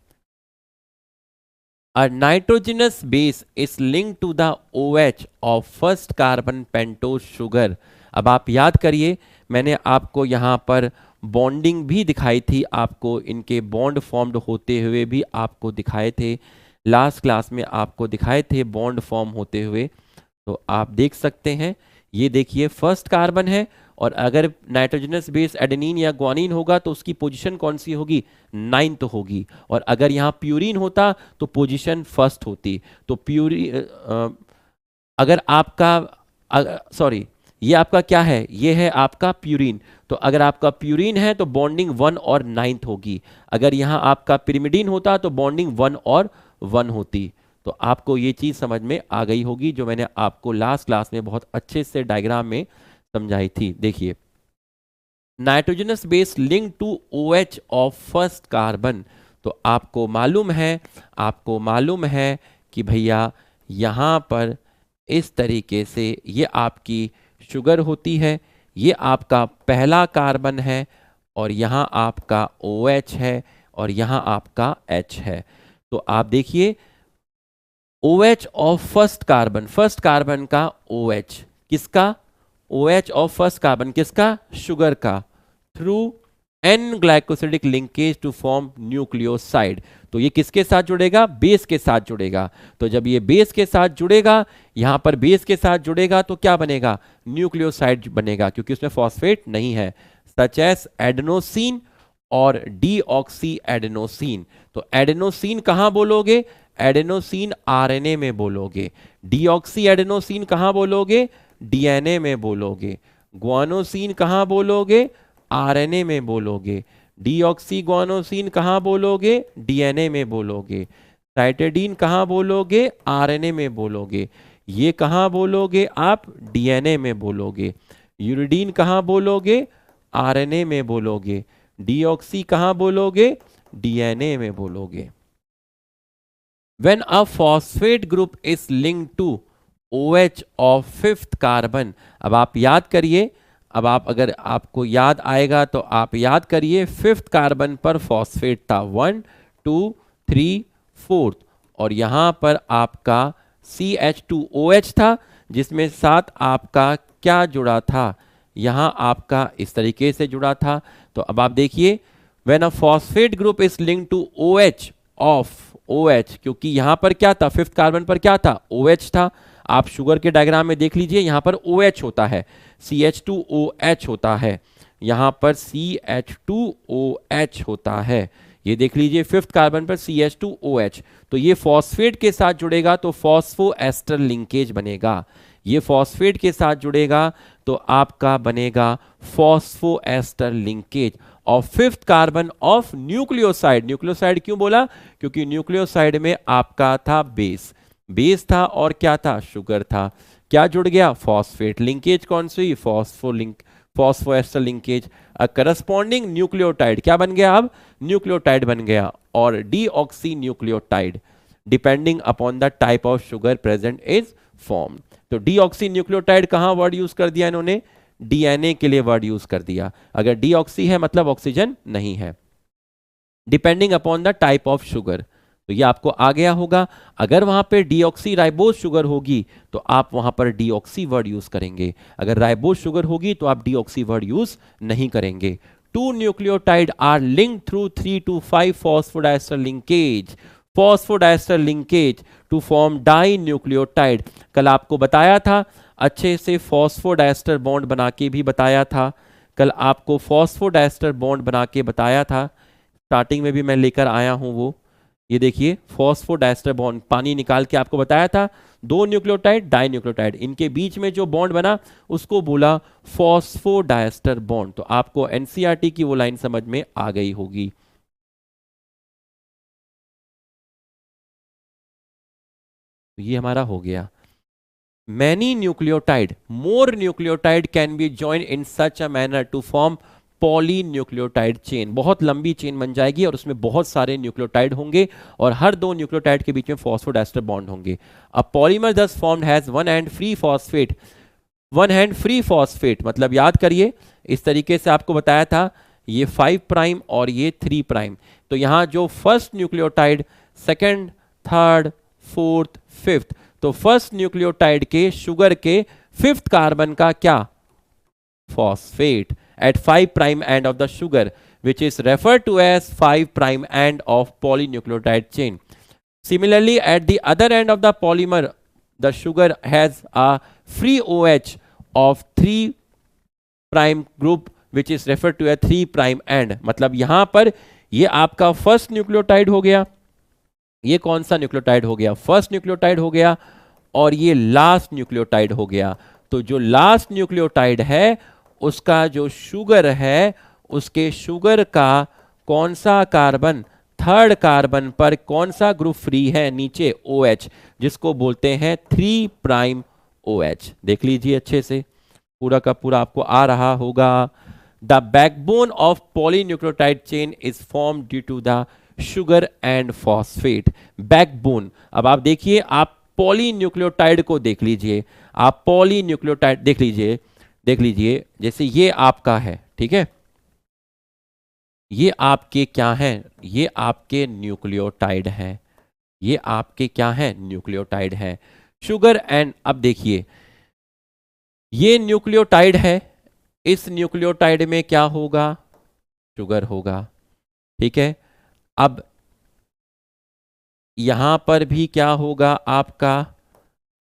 A nitrogenous base is linked to the OH of first carbon pentose sugar। अब आप याद करिए, मैंने आपको यहाँ पर बॉन्डिंग भी दिखाई थी, आपको इनके बॉन्ड फॉर्म्ड होते हुए भी आपको दिखाए थे। लास्ट क्लास में आपको दिखाए थे बॉन्ड फॉर्म होते हुए। तो आप देख सकते हैं, ये देखिए फर्स्ट कार्बन है और अगर नाइट्रोजनस बेस एडेनिन या ग्वानिन होगा तो उसकी पोजीशन कौन सी होगी, 9th होगी। और अगर यहाँ प्यूरिन होता तो पोजीशन 1st होती। तो अगर आपका सॉरी, ये आपका क्या है, ये है आपका प्यूरिन। तो अगर आपका प्यूरिन है तो बॉन्डिंग 1 और 9th होगी। अगर यहाँ आपका पिरिमिडीन होता तो बॉन्डिंग 1 और 1 होती। तो आपको ये चीज़ समझ में आ गई होगी जो मैंने आपको लास्ट क्लास में बहुत अच्छे से डायग्राम में समझाई थी। देखिए, nitrogenous base link to OH of first carbon. तो आपको मालूम है कि भैया यहाँ पर इस तरीके से ये आपकी शुगर होती है, ये आपका पहला कार्बन है और यहाँ आपका OH है और यहाँ आपका H है। तो आप देखिए OH ऑफ फर्स्ट कार्बन का OH किसका, OH ऑफ फर्स्ट कार्बन किसका, शुगर का, through N glycosidic linkage to form nucleoside. तो ये किसके साथ जुड़ेगा, बेस के साथ जुड़ेगा। तो जब ये बेस के साथ जुड़ेगा, यहां पर बेस के साथ जुड़ेगा तो क्या बनेगा, न्यूक्लियोसाइड बनेगा, क्योंकि उसमें फॉस्फेट नहीं है, सच एस एडेनोसिन और डीऑक्सी एडेनोसिन। तो एडेनोसिन कहां बोलोगे, एडेनोसिन आरएनए में बोलोगे। डीऑक्सी एडेनोसिन कहां बोलोगे, डीएनए में बोलोगे। ग्वानोसिन कहां बोलोगे, आरएनए में बोलोगे। डीऑक्सी ग्वानोसिन कहां बोलोगे, डीएनए में बोलोगे। साइटेडीन कहां बोलोगे, आरएनए में बोलोगे। ये कहां बोलोगे आप, डीएनए में बोलोगे। यूरिडीन कहां बोलोगे, आरएनए में बोलोगे। डीऑक्सी कहां बोलोगे, डीएनए में बोलोगे। When a phosphate group is linked to OH of 5th carbon, अब आप याद करिए, अगर आपको याद आएगा तो आप याद करिए, 5th कार्बन पर फॉस्फेट था 1 2 3 4, और यहां पर आपका CH2OH था जिसमें साथ आपका क्या जुड़ा था, यहां आपका इस तरीके से जुड़ा था। तो अब आप देखिए, when a phosphate group is linked to OH of OH, क्योंकि यहां पर क्या था, 5th कार्बन पर क्या था, OH था। आप शुगर के डायग्राम में देख लीजिए, यहां पर OH होता है, CH2OH होता है, यहां पर CH2OH होता है। ये देख लीजिए 5th कार्बन पर CH2OH। तो ये फॉस्फेट के साथ जुड़ेगा तो फॉस्फोएस्टर लिंकेज बनेगा। ये फॉस्फेट के साथ जुड़ेगा तो आपका बनेगा phosphoester linkage of 5th carbon of nucleoside. Nucleoside क्यों बोला, क्योंकि न्यूक्लियोसाइड में आपका था बेस था और क्या था, शुगर था। क्या जुड़ गया, फॉस्फेट। लिंकेज कौन सी, फॉस्फोएस्टर लिंकेज। करस्पॉन्डिंग न्यूक्लियोटाइड क्या बन गया, अब न्यूक्लियोटाइड बन गया, और deoxy nucleotide depending upon the type of sugar present is form. तो डीऑक्सी न्यूक्लियोटाइड कहां वर्ड यूज कर दिया इन्होंने, डीएनए के लिए वर्ड यूज कर दिया। अगर डीऑक्सी है मतलब ऑक्सीजन नहीं है, depending upon the type of sugar. तो ये आपको आ गया होगा। अगर वहां पे डीऑक्सी राइबोज शुगर होगी तो आप वहां पर डीऑक्सी वर्ड यूज करेंगे, अगर राइबोज शुगर होगी तो आप डीऑक्सी वर्ड यूज नहीं करेंगे। 2 nucleotide are linked through 3 to 5 phosphodiester linkage to form dinucleotide. कल आपको बताया था, अच्छे से फॉस्फोडाइस्टर बॉन्ड बना के भी बताया था, कल आपको फॉस्फोडाइस्टर बॉन्ड बना के बताया था, स्टार्टिंग में भी मैं लेकर आया हूं वो। ये देखिए फॉस्फोडाइस्टर बॉन्ड, पानी निकाल के आपको बताया था, 2 न्यूक्लियोटाइड डाई न्यूक्लियोटाइड, इनके बीच में जो बॉन्ड बना उसको बोला फॉस्फोडाइस्टर बॉन्ड। तो आपको एनसीईआरटी की वो लाइन समझ में आ गई होगी। ये हमारा हो गया। Many nucleotide, more nucleotide can be join in such a manner to form polynucleotide chain. बहुत लंबी चेन बन जाएगी और उसमें बहुत सारे न्यूक्लियोटाइड होंगे और हर 2 न्यूक्लियोटाइड के बीच में फॉस्फोडाइस्टर बॉन्ड होंगे। अ पॉलीमर दस formed has one and free phosphate, मतलब याद करिए इस तरीके से आपको बताया था, ये 5 प्राइम और ये 3 प्राइम। तो यहां जो first nucleotide, second, third, fourth, fifth, तो फर्स्ट न्यूक्लियोटाइड के शुगर के 5th कार्बन का क्या, phosphate at 5 prime end of the sugar, which is referred to as 5 prime end of polynucleotide chain. Similarly, at the other end of the polymer, the sugar has a free OH of 3 prime group which is refer to a 3 prime end, मतलब यहां पर ये आपका first nucleotide हो गया, ये कौन सा न्यूक्लियोटाइड हो गया, फर्स्ट न्यूक्लियोटाइड हो गया, और ये लास्ट न्यूक्लियोटाइड हो गया। तो जो लास्ट न्यूक्लियोटाइड है उसका जो शुगर है, उसके शुगर का कौन सा कार्बन, थर्ड कार्बन पर कौन सा ग्रुप फ्री है, नीचे OH, जिसको बोलते हैं 3 प्राइम OH। देख लीजिए अच्छे से, पूरा का पूरा आपको आ रहा होगा। The backbone of polynucleotide chain is form due to the sugar and phosphate. Backbone, अब आप देखिए, आप पॉलीन्यूक्लियोटाइड को देख लीजिए, आप पॉलीन्यूक्लियोटाइड देख लीजिए, देख लीजिए, जैसे ये आपका है, ठीक है, ये आपके क्या हैं, ये आपके न्यूक्लियोटाइड हैं, ये आपके क्या हैं, न्यूक्लियोटाइड हैं, शुगर एंड, अब देखिए ये न्यूक्लियोटाइड है, इस न्यूक्लियोटाइड में क्या होगा, शुगर होगा, ठीक है। अब यहां पर भी क्या होगा, आपका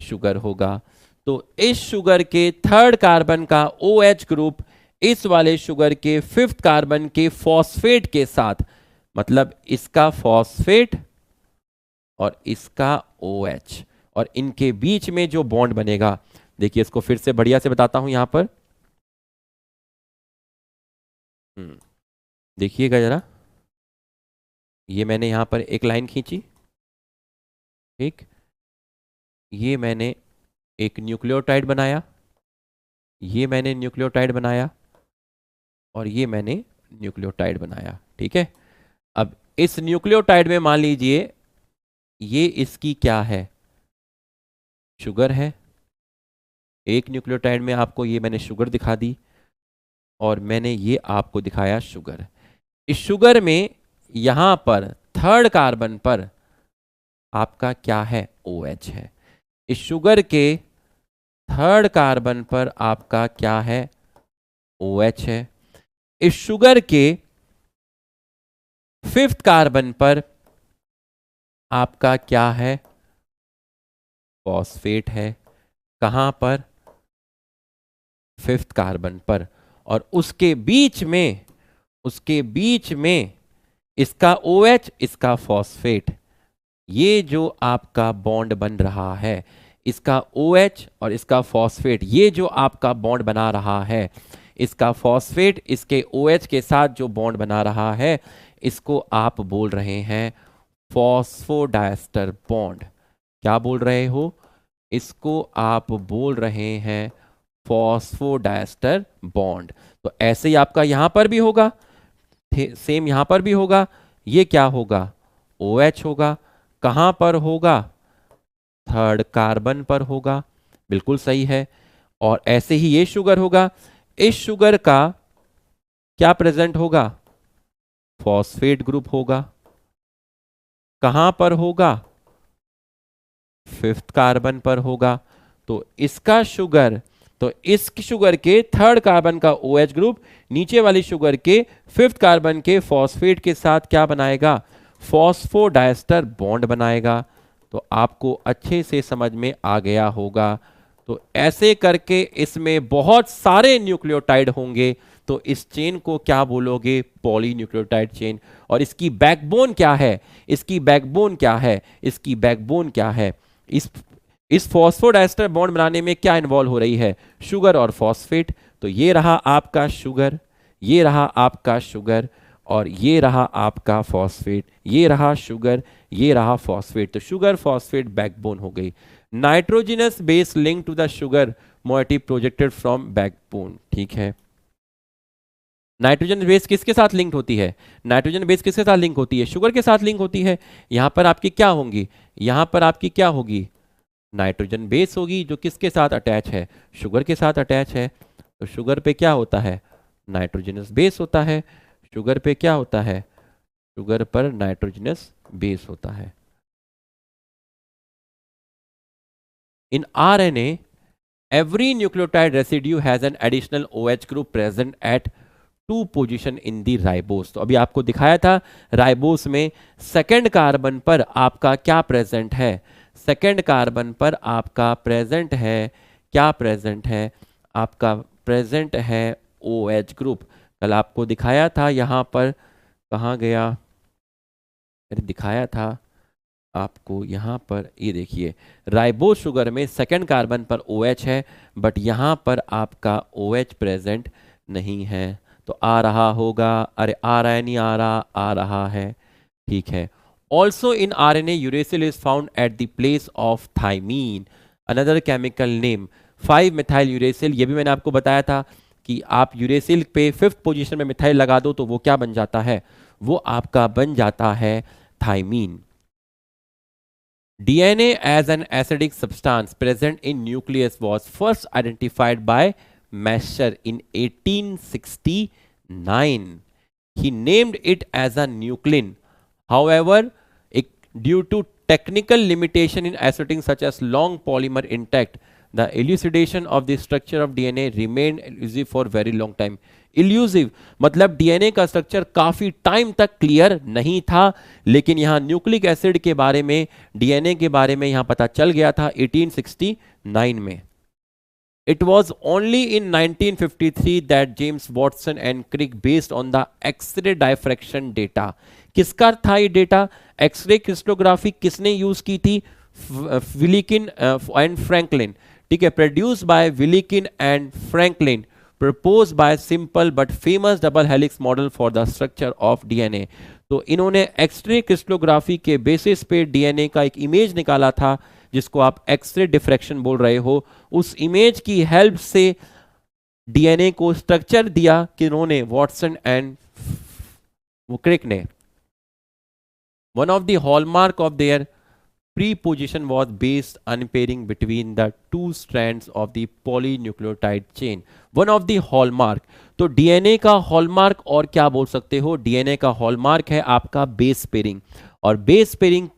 शुगर होगा। तो इस शुगर के थर्ड कार्बन का OH ग्रुप इस वाले शुगर के फिफ्थ कार्बन के फॉस्फेट के साथ, मतलब इसका फॉस्फेट और इसका OH, और इनके बीच में जो बॉन्ड बनेगा, देखिए इसको फिर से बढ़िया से बताता हूं यहां पर, देखिएगा जरा, ये मैंने यहां पर एक लाइन खींची, ठीक, ये मैंने एक न्यूक्लियोटाइड बनाया, ये मैंने न्यूक्लियोटाइड बनाया, और ये मैंने न्यूक्लियोटाइड बनाया, ठीक है। अब इस न्यूक्लियोटाइड में मान लीजिए ये इसकी क्या है, शुगर है, एक न्यूक्लियोटाइड में आपको ये मैंने शुगर दिखा दी, और मैंने ये आपको दिखाया शुगर। इस शुगर में यहां पर थर्ड कार्बन पर आपका क्या है, OH है। इस शुगर के थर्ड कार्बन पर आपका क्या है, OH है। इस शुगर के फिफ्थ कार्बन पर आपका क्या है, फॉस्फेट है। कहां पर, फिफ्थ कार्बन पर, और उसके बीच में, उसके बीच में इसका OH, इसका फॉस्फेट, ये जो आपका बॉन्ड बन रहा है, इसका OH और इसका फॉस्फेट, ये जो आपका बॉन्ड बना रहा है, इसका फॉस्फेट इसके OH के साथ जो बॉन्ड बना रहा है, इसको आप बोल रहे हैं फॉस्फोडाइस्टर बॉन्ड। क्या बोल रहे हो, इसको आप बोल रहे हैं फॉस्फोडाइस्टर बॉन्ड। तो ऐसे ही आपका यहां पर भी होगा, सेम यहां पर भी होगा, ये क्या होगा, OH होगा। कहां पर होगा, थर्ड कार्बन पर होगा, बिल्कुल सही है। और ऐसे ही ये शुगर होगा, इस शुगर का क्या प्रेजेंट होगा, फॉस्फेट ग्रुप होगा। कहां पर होगा, फिफ्थ कार्बन पर होगा। तो इसका शुगर, तो इस शुगर के थर्ड कार्बन का OH ग्रुप नीचे वाली शुगर के फिफ्थ कार्बन के फॉस्फेट के साथ क्या बनाएगा, फॉस्फोडाइस्टर बॉन्ड बनाएगा। तो आपको अच्छे से समझ में आ गया होगा। तो ऐसे करके इसमें बहुत सारे न्यूक्लियोटाइड होंगे, तो इस चेन को क्या बोलोगे, पॉलीन्यूक्लियोटाइड चेन। और इसकी बैकबोन क्या है, इसकी बैकबोन क्या है, इसकी बैकबोन क्या है, इस फॉस्फोडाइस्टर बॉन्ड बनाने में क्या इन्वॉल्व हो रही है, शुगर और फॉस्फेट। तो ये रहा आपका शुगर, ये रहा आपका शुगर, और ये रहा आपका फॉस्फेट, ये रहा शुगर, ये रहा फॉस्फेट। तो शुगर फॉस्फेट बैकबोन हो गई। Nitrogenous base link to the sugar moiety projected from backbone, ठीक है। नाइट्रोजन बेस किसके साथ लिंक होती है, नाइट्रोजन बेस किसके साथ लिंक होती है, शुगर के साथ लिंक होती है। यहां पर आपकी क्या होंगी, यहां पर आपकी क्या होगी, नाइट्रोजन बेस होगी, जो किसके साथ अटैच है, शुगर के साथ अटैच है। तो शुगर पे क्या होता है, नाइट्रोजनस बेस होता है। शुगर पे क्या होता है, शुगर पर नाइट्रोजनस बेस होता है। इन RNA every nucleotide residue has an additional OH group present at 2 position in the ribose। तो अभी आपको दिखाया था राइबोस में सेकेंड कार्बन पर आपका क्या प्रेजेंट है, सेकेंड कार्बन पर आपका प्रेजेंट है, क्या प्रेजेंट है, आपका प्रेजेंट है OH ग्रुप। कल आपको दिखाया था, यहाँ पर कहाँ गया, अरे दिखाया था आपको यहाँ पर, ये देखिए राइबोस शुगर में सेकंड कार्बन पर OH है, बट यहाँ पर आपका OH प्रेजेंट नहीं है। तो आ रहा होगा, अरे आ रहा है, नहीं आ रहा, आ रहा है, ठीक है। Also in RNA uracil is found at the place of thymine, another chemical name 5-methyl uracil. ये भी मैंने आपको बताया था कि आप यूरेसिल पे 5th पोजीशन में मिथाइल लगा दो तो वो क्या बन जाता है, वो आपका बन जाता है thiamine. DNA as an acidic substance present in nucleus was first identified by Mescher in 1869. He named it as a nuclein. However, due to technical limitation in acidic such as long polymer intact, the elucidation of the structure of DNA remained elusive for very long time. Elusive मतलब DNA का structure काफी time तक clear नहीं था, लेकिन यहां nucleic acid के बारे में, डीएनए के बारे में यहां पता चल गया था 1869 में। It was only in 1953 that James Watson and Crick based on the X-ray diffraction data. किसका था ये डेटा? एक्सरे क्रिस्टोग्राफी किसने यूज की थी? विलिकिन एंड फ्रैंकलिन, ठीक है, produce by Wilkins and Franklin, proposed by simple but famous double helix model for the structure of DNA. तो इन्होंने एक्सरे क्रिस्टलोग्राफी के बेसिस पे डीएनए का एक इमेज निकाला था, जिसको आप एक्सरे डिफ्रैक्शन बोल रहे हो। उस इमेज की हेल्प से डीएनए को स्ट्रक्चर दिया किन्होंने? वॉटसन एंड क्रिक ने। One of the hallmark of their preposition was based unpairing between the two strands of the polynucleotide chain. One of the hallmark, तो डीएनए का हॉलमार्क और क्या बोल सकते हो? डीएनए का हॉलमार्क है आपका बेस पेयरिंग, और बेस पेयरिंग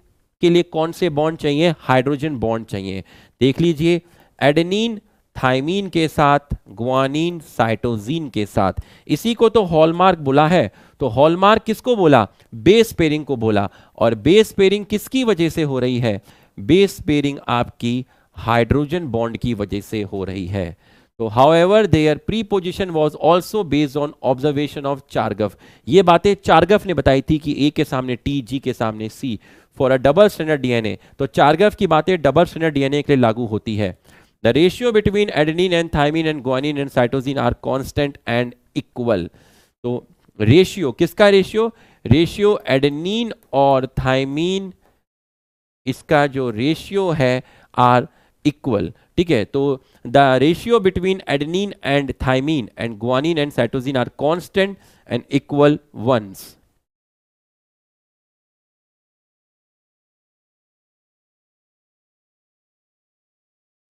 के लिए कौन से बॉन्ड चाहिए? हाइड्रोजन बॉन्ड चाहिए। देख लीजिए, एडेनिन थाइमीन के साथ, ग्वानिन साइटोसिन के साथ, इसी को तो हॉलमार्क बोला है। तो हॉलमार्क किसको बोला? बेस पेयरिंग को बोला। और बेस पेयरिंग किसकी वजह से हो रही है? बेस पेयरिंग आपकी हाइड्रोजन बॉन्ड की वजह से हो रही है। तो however their preposition was also based on observation of Chargaff. ये बातें चारगफ ने बताई थी कि ए के सामने टी, जी के सामने C for a double stranded DNA. तो चारगफ की बातें डबल स्ट्रैंडेड डीएनए के लिए लागू होती है। The ratio between adenine and thymine and guanine and cytosine are constant and equal. तो रेशियो किसका? रेशियो एडेनिन और थाइमीन, इसका जो रेशियो है आर इक्वल, ठीक है। तो the ratio between adenine and thymine and guanine and cytosine are constant and equal ones.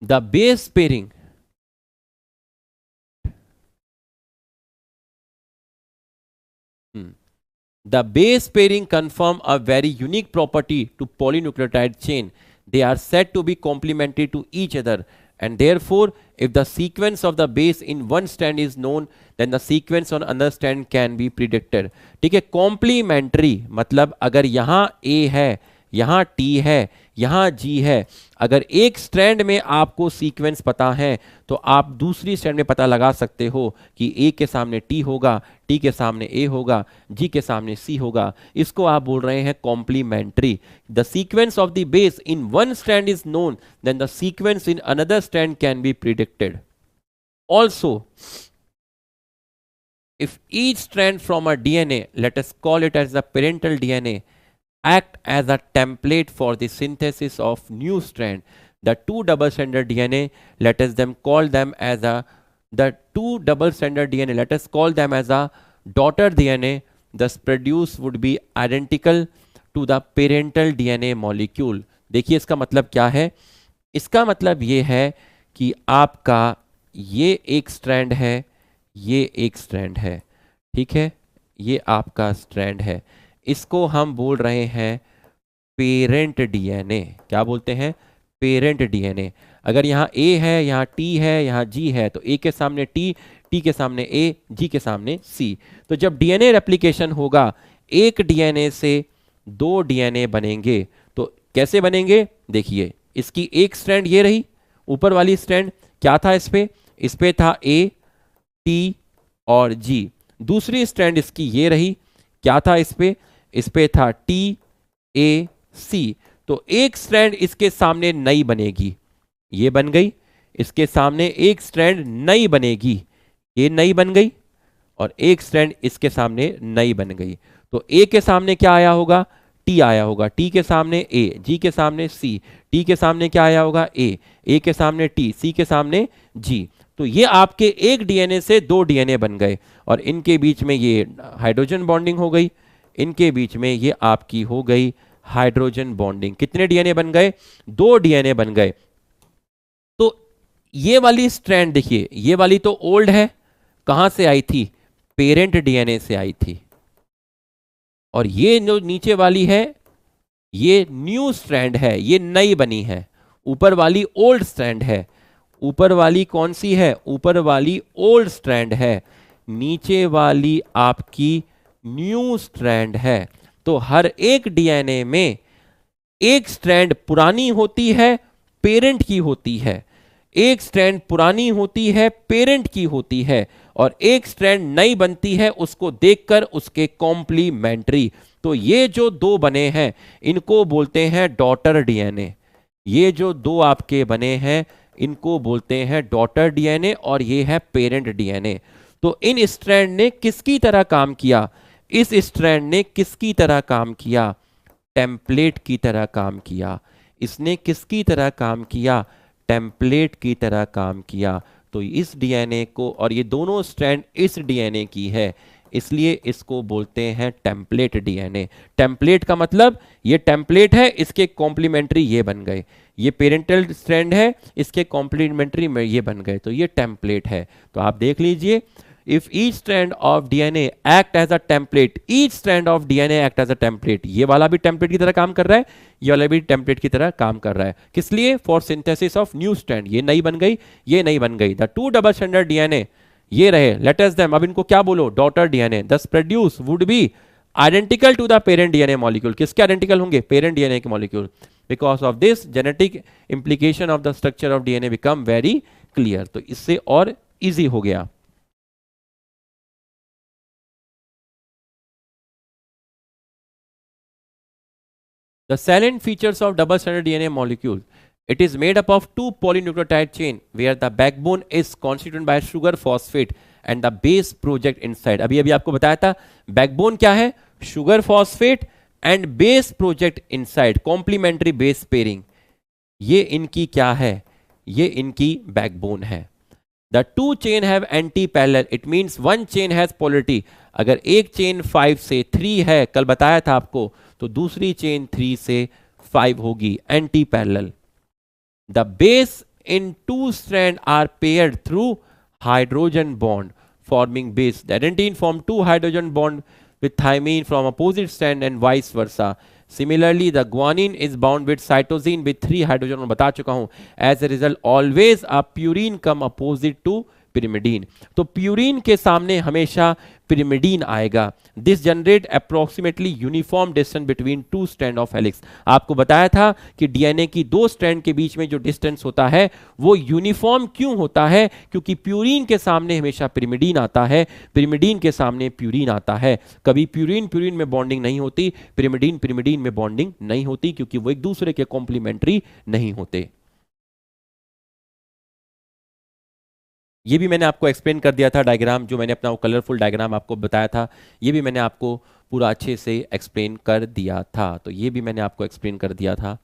The base pairing the base pairing confirm a very unique property to polynucleotide chain. They are said to be complementary to each other, and therefore if the sequence of the base in one strand is known, then the sequence on another strand can be predicted. ठीक है, complementary मतलब अगर यहाँ A है, यहाँ T है, यहाँ G है, अगर एक स्ट्रैंड में आपको सीक्वेंस पता है तो आप दूसरी स्ट्रैंड में पता लगा सकते हो कि A के सामने T होगा, T के सामने A होगा, G के सामने C होगा। इसको आप बोल रहे हैं complementary. The sequence of the base in one strand is known, then the sequence in another strand can be predicted. Also if each strand from a DNA, let us call it as the parental DNA, act as a template for the synthesis of new strand, the two double stranded DNA, let us call them as a the two double stranded DNA, let us call them as a daughter DNA, thus produced would be identical to the parental DNA molecule. देखिए इसका मतलब क्या है? इसका मतलब ये है कि आपका ये एक स्ट्रैंड है, ये एक स्ट्रैंड है, ठीक है, ये आपका स्ट्रैंड है, इसको हम बोल रहे हैं पेरेंट डीएनए। क्या बोलते हैं? Parent DNA. अगर यहाँ ए है, यहाँ टी है, यहाँ जी है, तो ए के सामने टी, टी के सामने ए, जी के सामने सी। तो जब डीएनए रेप्लिकेशन होगा, एक डीएनए से दो डीएनए बनेंगे। तो कैसे बनेंगे? देखिए, इसकी एक स्ट्रैंड ये रही, ऊपर वाली स्ट्रैंड क्या था? इस पे था ए टी और जी। दूसरी स्ट्रैंड इसकी ये रही, क्या था इस पे था TAC। तो एक स्ट्रैंड इसके सामने नई बनेगी, ये बन गई। इसके सामने एक स्ट्रैंड नई बनेगी, ये नई बन गई। और एक स्ट्रैंड इसके सामने नई बन गई। तो ए के सामने क्या आया होगा, टी आया होगा, टी के सामने ए, जी के सामने सी, टी के सामने क्या आया होगा ए के सामने टी, सी के सामने जी। तो ये आपके एक डीएनए से दो डीएनए बन गए और इनके बीच में ये हाइड्रोजन बॉन्डिंग हो गई, इनके बीच में ये आपकी हो गई हाइड्रोजन बॉन्डिंग। कितने डीएनए बन गए, दो डीएनए बन गए। तो ये वाली स्ट्रैंड देखिए, ये वाली तो ओल्ड है, कहां से आई थी, पेरेंट डीएनए से आई थी। और ये जो नीचे वाली है ये न्यू स्ट्रैंड है, ये नई बनी है। ऊपर वाली ओल्ड स्ट्रैंड है, ऊपर वाली कौन सी है, ऊपर वाली ओल्ड स्ट्रैंड है, नीचे वाली आपकी न्यू स्ट्रैंड है। तो हर एक डीएनए में एक स्ट्रैंड पुरानी होती है, पेरेंट की होती है, एक स्ट्रैंड पुरानी होती है, पेरेंट की होती है, और एक स्ट्रैंड नई बनती है, उसको देखकर उसके कॉम्प्लीमेंट्री। तो ये जो दो बने हैं इनको बोलते हैं डॉटर डीएनए। ये जो दो आपके बने हैं इनको बोलते हैं डॉटर डीएनए और ये है पेरेंट डीएनए। तो इन स्ट्रैंड ने किसकी तरह काम किया, इस स्ट्रैंड ने किसकी तरह काम किया, टेम्पलेट की तरह काम किया। इसने किसकी तरह काम किया, टेम्पलेट की तरह काम किया। तो इस डीएनए को, और ये दोनों स्ट्रैंड इस डीएनए की है, इसलिए इसको बोलते हैं टेम्पलेट डीएनए। टेम्पलेट का मतलब ये टेम्पलेट है, इसके कॉम्प्लीमेंट्री ये बन गए। ये पेरेंटल स्ट्रैंड है, इसके कॉम्प्लीमेंट्री में ये बन गए, तो ये टेम्पलेट है। तो आप देख लीजिए, if each strand of DNA act as a template, each strand of DNA act as a template, ये वाला भी टेम्पलेट की तरह काम कर रहा है, ये वाला भी टेम्पलेट की तरह काम कर रहा है। किस लिए, for synthesis of new strand. ये नई बन गई, ये नई बन गई। The two double stranded DNA ये रहे, लेटेस्ट देम, अब इनको क्या बोलो, daughter DNA. Thus produce would be identical to the parent DNA molecule. किसके आइडेंटिकल होंगे, पेरेंट डीएनए के molecule. Because of this genetic implication of the structure of DNA become very clear. तो इससे और इजी हो गया। The salient features of double-stranded DNA molecule. It is made up of two polynucleotide chain where the backbone is constituted by sugar phosphate and the base project inside. अभी आपको बताया था backbone क्या है, sugar phosphate and base project inside, complementary base pairing. ये इनकी क्या है, ये इनकी backbone है। The two chain have anti-parallel. It means one chain has polarity. अगर एक चेन 5 से 3 है, कल बताया था आपको, तो दूसरी चेन 3 से 5 होगी, antiparallel. The base in two strand are paired through hydrogen bond forming base. The adenine form two hydrogen bond with thymine from opposite strand and vice versa. Similarly, the guanine is bound with cytosine with 3 hydrogen. मैं बता चुका हूं. As a result, always a purine come opposite to pyrimidine. तो purine के सामने हमेशा pyrimidine आएगा. This generate approximately uniform distance between two strand of helix. आपको बताया था कि डीएनए की दो स्ट्रैंड के बीच में जो डिस्टेंस होता है वो यूनिफॉर्म क्यों होता है, क्योंकि प्यूरिन के सामने हमेशा pyrimidine आता है, pyrimidine के सामने प्यूरिन आता है. कभी प्यूरिन प्यूरिन में बॉन्डिंग नहीं होती, pyrimidine pyrimidine में बॉन्डिंग नहीं होती, क्योंकि वो एक दूसरे के कॉम्प्लीमेंट्री नहीं होते. ये भी मैंने आपको एक्सप्लेन कर दिया था डायग्राम, जो मैंने अपना वो कलरफुल डायग्राम आपको बताया था, ये भी मैंने आपको पूरा अच्छे से एक्सप्लेन कर दिया था. तो ये भी मैंने आपको एक्सप्लेन कर दिया था.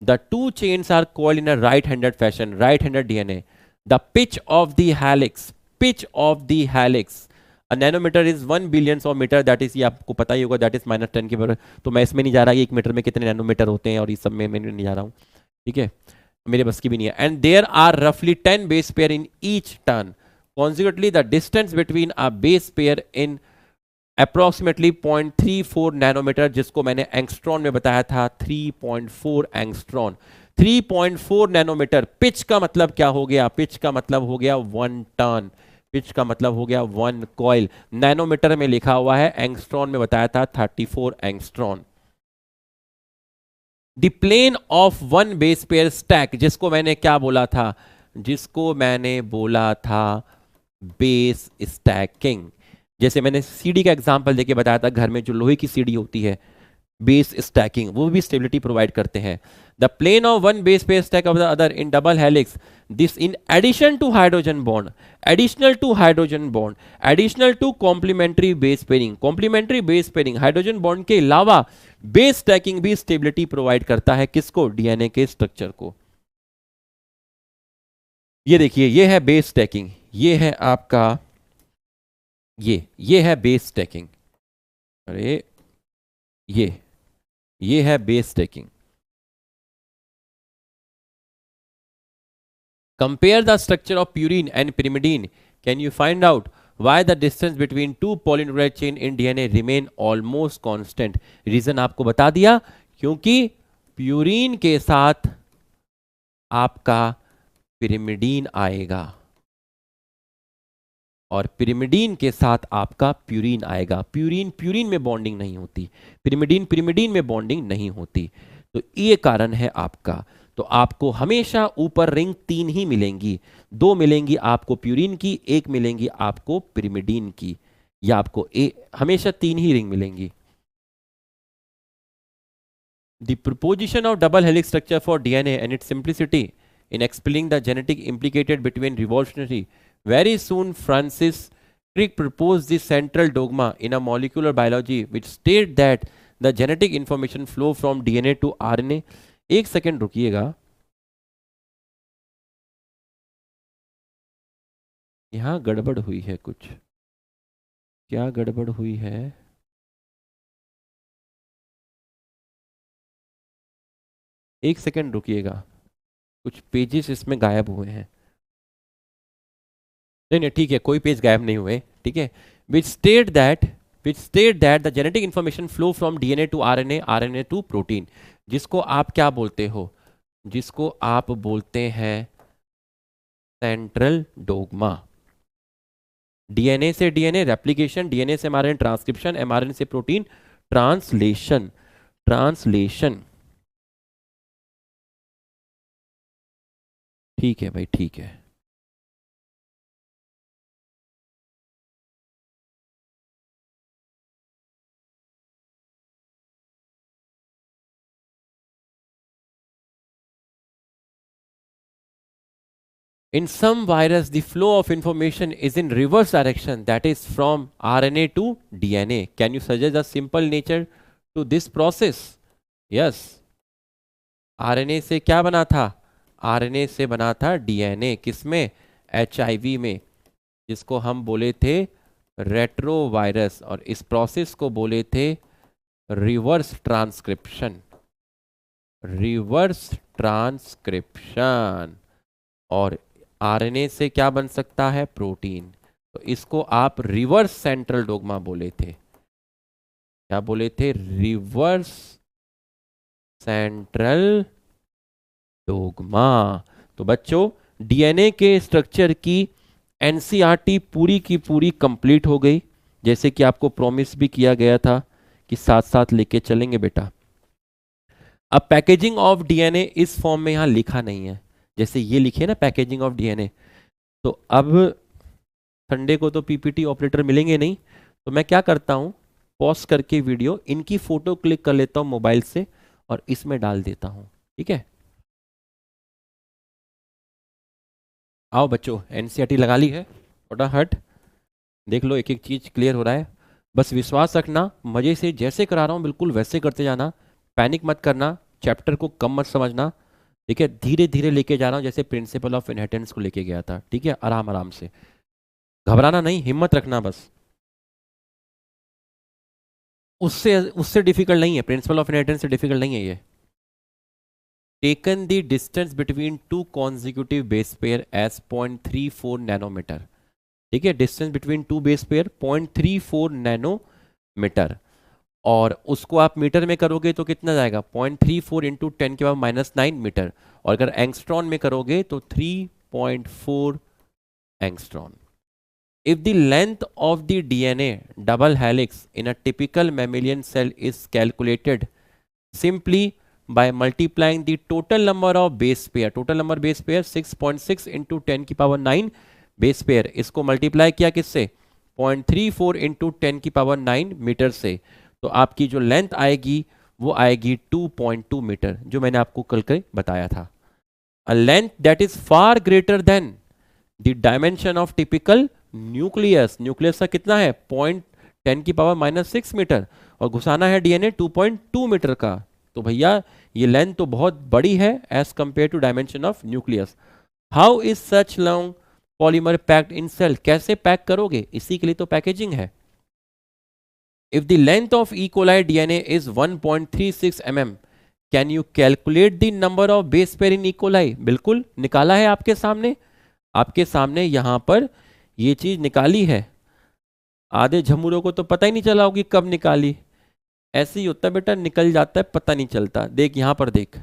The two chains are coiled in a right handed fashion, right handed DNA. The pitch of the helix, pitch of the helix, a nanometer is 1 billion of meter, that is, ये आपको पता ही होगा, that is -10 के बराबर. तो मैं इसमें नहीं जा रहा कि 1 मीटर में कितने नैनोमीटर होते हैं, और इस सब में मैं नहीं जा रहा हूँ, ठीक है, मेरे बस की भी नहीं है. एंड देयर आर रफली 10 base pair in each turn. Consequently the distance between a base pair in approximately 0.34 nanometer, जिसको मैंने एंगस्ट्रॉन में बताया था 3.4 एंगस्ट्रॉन. 3.4 नैनोमीटर. पिच का मतलब क्या हो गया, पिच का मतलब हो गया 1 टर्न, पिच का मतलब हो गया 1 कॉइल. नैनोमीटर में लिखा हुआ है, एंगस्ट्रॉन में बताया था 34 angstrom. The plane of one base pair stack, जिसको मैंने क्या बोला था, जिसको मैंने बोला था बेस स्टैकिंग। जैसे मैंने सीडी का एग्जांपल देके बताया था, घर में जो लोहे की सीडी होती है, बेस स्टैकिंग, वो भी स्टेबिलिटी प्रोवाइड करते हैं। The plane of one base pair stack of the other in double helix, this in addition to hydrogen bond, additional to hydrogen bond, additional to complementary base pairing, complementary base pairing, hydrogen bond के अलावा base stacking भी stability provide करता है किसको? DNA के structure को। ये देखिए, ये है बेस स्टैकिंग, ये है आपका, ये है बेस स्टैकिंग। अरे ये है base stacking. Compare the structure of purine and pyrimidine. Can you find out why the distance between two polynucleotide chain in DNA remain almost constant? Reason आपको बता दिया, क्योंकि प्यूरीन के साथ आपका pyrimidine आएगा और pyrimidine के साथ आपका प्यूरीन आएगा। प्यूरीन प्यूरीन में बॉन्डिंग नहीं होती, pyrimidine pyrimidine में बॉन्डिंग नहीं होती। तो ये कारण है आपका। तो आपको हमेशा ऊपर रिंग 3 ही मिलेंगी, 2 मिलेंगी आपको प्यूरीन की, 1 मिलेंगी आपको pyrimidine की, या आपको हमेशा 3 ही रिंग मिलेंगी। The proposition of double helix structure for DNA and its simplicity in explaining the genetic implicated between revolutionary. Very soon, Francis Crick proposed the central dogma in a molecular biology which state that the genetic information flow from DNA to RNA. एक second रुकिएगा, यहां गड़बड़ हुई है कुछ। क्या गड़बड़ हुई है? एक सेकेंड रुकिएगा, कुछ पेजेस इसमें गायब हुए हैं। नहीं नहीं ठीक है, कोई पेज गायब नहीं हुए, ठीक है। Which state that the genetic information flow from DNA to RNA, RNA to protein, जिसको आप क्या बोलते हो? जिसको आप बोलते हैं सेंट्रल डोगमा। डीएनए से डीएनए रेप्लिकेशन, डीएनए से एमआरएनए ट्रांसक्रिप्शन, एमआरएनए से प्रोटीन ट्रांसलेशन, ट्रांसलेशन। ठीक है भाई, ठीक है। In some virus, the flow of information is in reverse direction, that is from RNA to DNA. Can you suggest a simple nature to this process? Yes. RNA से क्या बना था? RNA से बना था DNA। किसमें? HIV में, जिसको हम बोले थे रेट्रोवायरस, और इस प्रोसेस को बोले थे रिवर्स ट्रांसक्रिप्शन, रिवर्स ट्रांसक्रिप्शन। और आरएनए से क्या बन सकता है? प्रोटीन। तो इसको आप रिवर्स सेंट्रल डोगमा बोले थे। क्या बोले थे? Reverse central dogma. तो बच्चों, डीएनए के स्ट्रक्चर की एनसीईआरटी पूरी की पूरी कंप्लीट हो गई, जैसे कि आपको प्रॉमिस भी किया गया था कि साथ साथ लेके चलेंगे बेटा। अब पैकेजिंग ऑफ डीएनए इस फॉर्म में यहां लिखा नहीं है, जैसे ये लिखे ना पैकेजिंग ऑफ डीएनए। तो अब संडे को तो पीपीटी ऑपरेटर मिलेंगे नहीं, तो मैं क्या करता हूँ, पॉज करके वीडियो इनकी फोटो क्लिक कर लेता हूँ मोबाइल से और इसमें डाल देता हूँ, ठीक है। आओ बच्चों, एनसीईआरटी लगा ली है, फटाफट देख लो, एक एक चीज क्लियर हो रहा है। बस विश्वास रखना, मजे से जैसे करा रहा हूँ बिल्कुल वैसे करते जाना, पैनिक मत करना, चैप्टर को कम मत समझना, ठीक है। धीरे धीरे लेके जा रहा हूँ, जैसे प्रिंसिपल ऑफ इनहेरिटेंस को लेके गया था, ठीक है। आराम आराम से, घबराना नहीं, हिम्मत रखना बस। उससे उससे डिफिकल्ट नहीं है, प्रिंसिपल ऑफ इनहेरिटेंस से डिफिकल्ट नहीं है ये। Taken the distance between two consecutive base pair as 0.34 nanometer, ठीक है। Distance between two base pair 0.34 nanometer, और उसको आप मीटर में करोगे तो कितना जाएगा? 0.34 इंटू 10⁻⁹ मीटर, और अगर एंगस्ट्रॉन में करोगे तो 3.4 angstrom. If the length of the DNA double helix in a typical mammalian cell is calculated simply by multiplying the total number of base pair 6.6 into 10⁹ base pair, इसको multiply किया किससे, 0.34 into 10⁹ metre से, तो आपकी जो length आएगी वो आएगी 2.2 मीटर, जो मैंने आपको कल के बताया था। A length that is far greater than the dimension of typical nucleus, nucleus का कितना है 0.10⁻⁻6 मीटर, और घुसाना है डीएनए 2.2 मीटर का, तो भैया ये लेंथ तो बहुत बड़ी है as compare to dimension of nucleus. How is such long polymer packed in cell, कैसे पैक करोगे, इसी के लिए तो पैकेजिंग है। If the length of E coli DNA is 1.36 mm, can you calculate the number of base pair in E coli, बिल्कुल निकाला है आपके सामने, आपके सामने यहां पर ये चीज निकाली है। आधे झमुरों को तो पता ही नहीं चला होगी कब निकाली, ऐसे ही होता है बेटा, निकल जाता है पता नहीं चलता। देख यहां पर देख,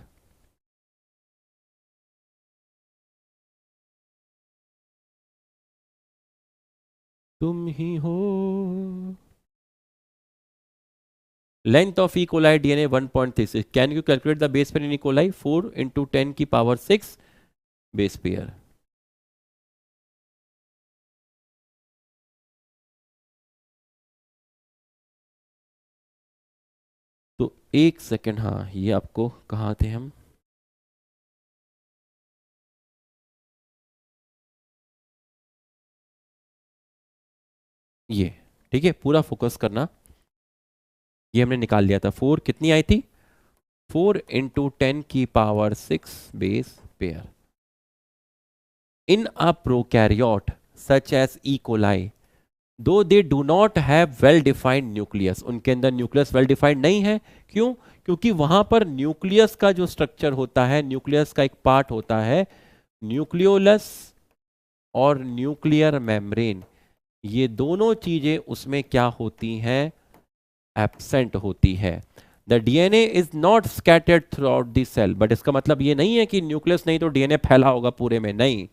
तुम ही हो। Length of E coli DNA 1.36, can you calculate the base pair in E coli, 4 into 10⁶ base pair. तो एक सेकेंड, हाँ ये आपको कहाँ थे हम, ये ठीक है, पूरा फोकस करना। ये हमने निकाल लिया था, 4 कितनी आई थी, 4 into 10⁶ base pair. In a prokaryote such as E coli, though they do not have well defined nucleus, उनके अंदर न्यूक्लियस वेल डिफाइंड नहीं है, क्यों, क्योंकि वहां पर न्यूक्लियस का जो स्ट्रक्चर होता है, न्यूक्लियस का एक पार्ट होता है न्यूक्लियोलस और न्यूक्लियर मेम्ब्रेन, ये दोनों चीजें उसमें क्या होती हैं, एब्सेंट होती है। The DNA is not scattered throughout the cell, but इसका मतलब ये नहीं है कि न्यूक्लियस नहीं तो डीएनए फैला होगा पूरे में, नहीं,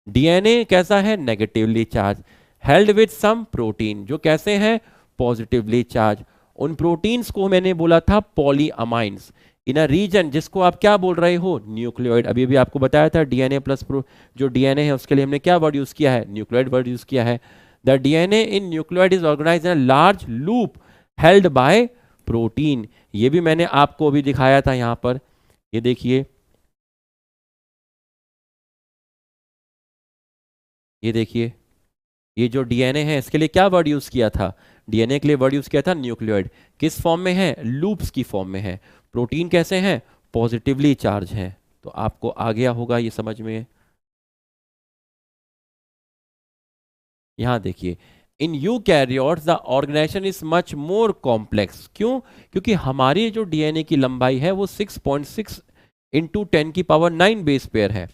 डीएनए कैसा है, negatively charge, held with some protein, जो कैसे हैं, पॉजिटिवली चार्ज। उन प्रोटीन्स को मैंने बोला था पॉलीअमाइंस, इन अ रीजन जिसको आप क्या बोल रहे हो, न्यूक्लियोइड। अभी भी आपको बताया था डीएनए प्लस जो डीएनए है उसके लिए हमने क्या वर्ड यूज किया है, न्यूक्लियोइड वर्ड यूज किया है। The DNA in nucleoid is organised in a large loop held by protein, ये भी मैंने आपको अभी दिखाया था यहां पर, ये देखिए, ये देखिए, ये जो डीएनए है इसके लिए क्या वर्ड यूज किया था, डीएनए के लिए वर्ड यूज किया था न्यूक्लियोइड, किस फॉर्म में है, लूप्स की फॉर्म में है। प्रोटीन कैसे हैं, पॉजिटिवली चार्ज हैं। तो आपको आ गया होगा ये समझ में। यहां देखिए, in eukaryotes the organisation is much more complex, क्यों, क्योंकि हमारी जो डीएनए की लंबाई है वो 6.6 इंटू 10⁹ बेस पेयर है,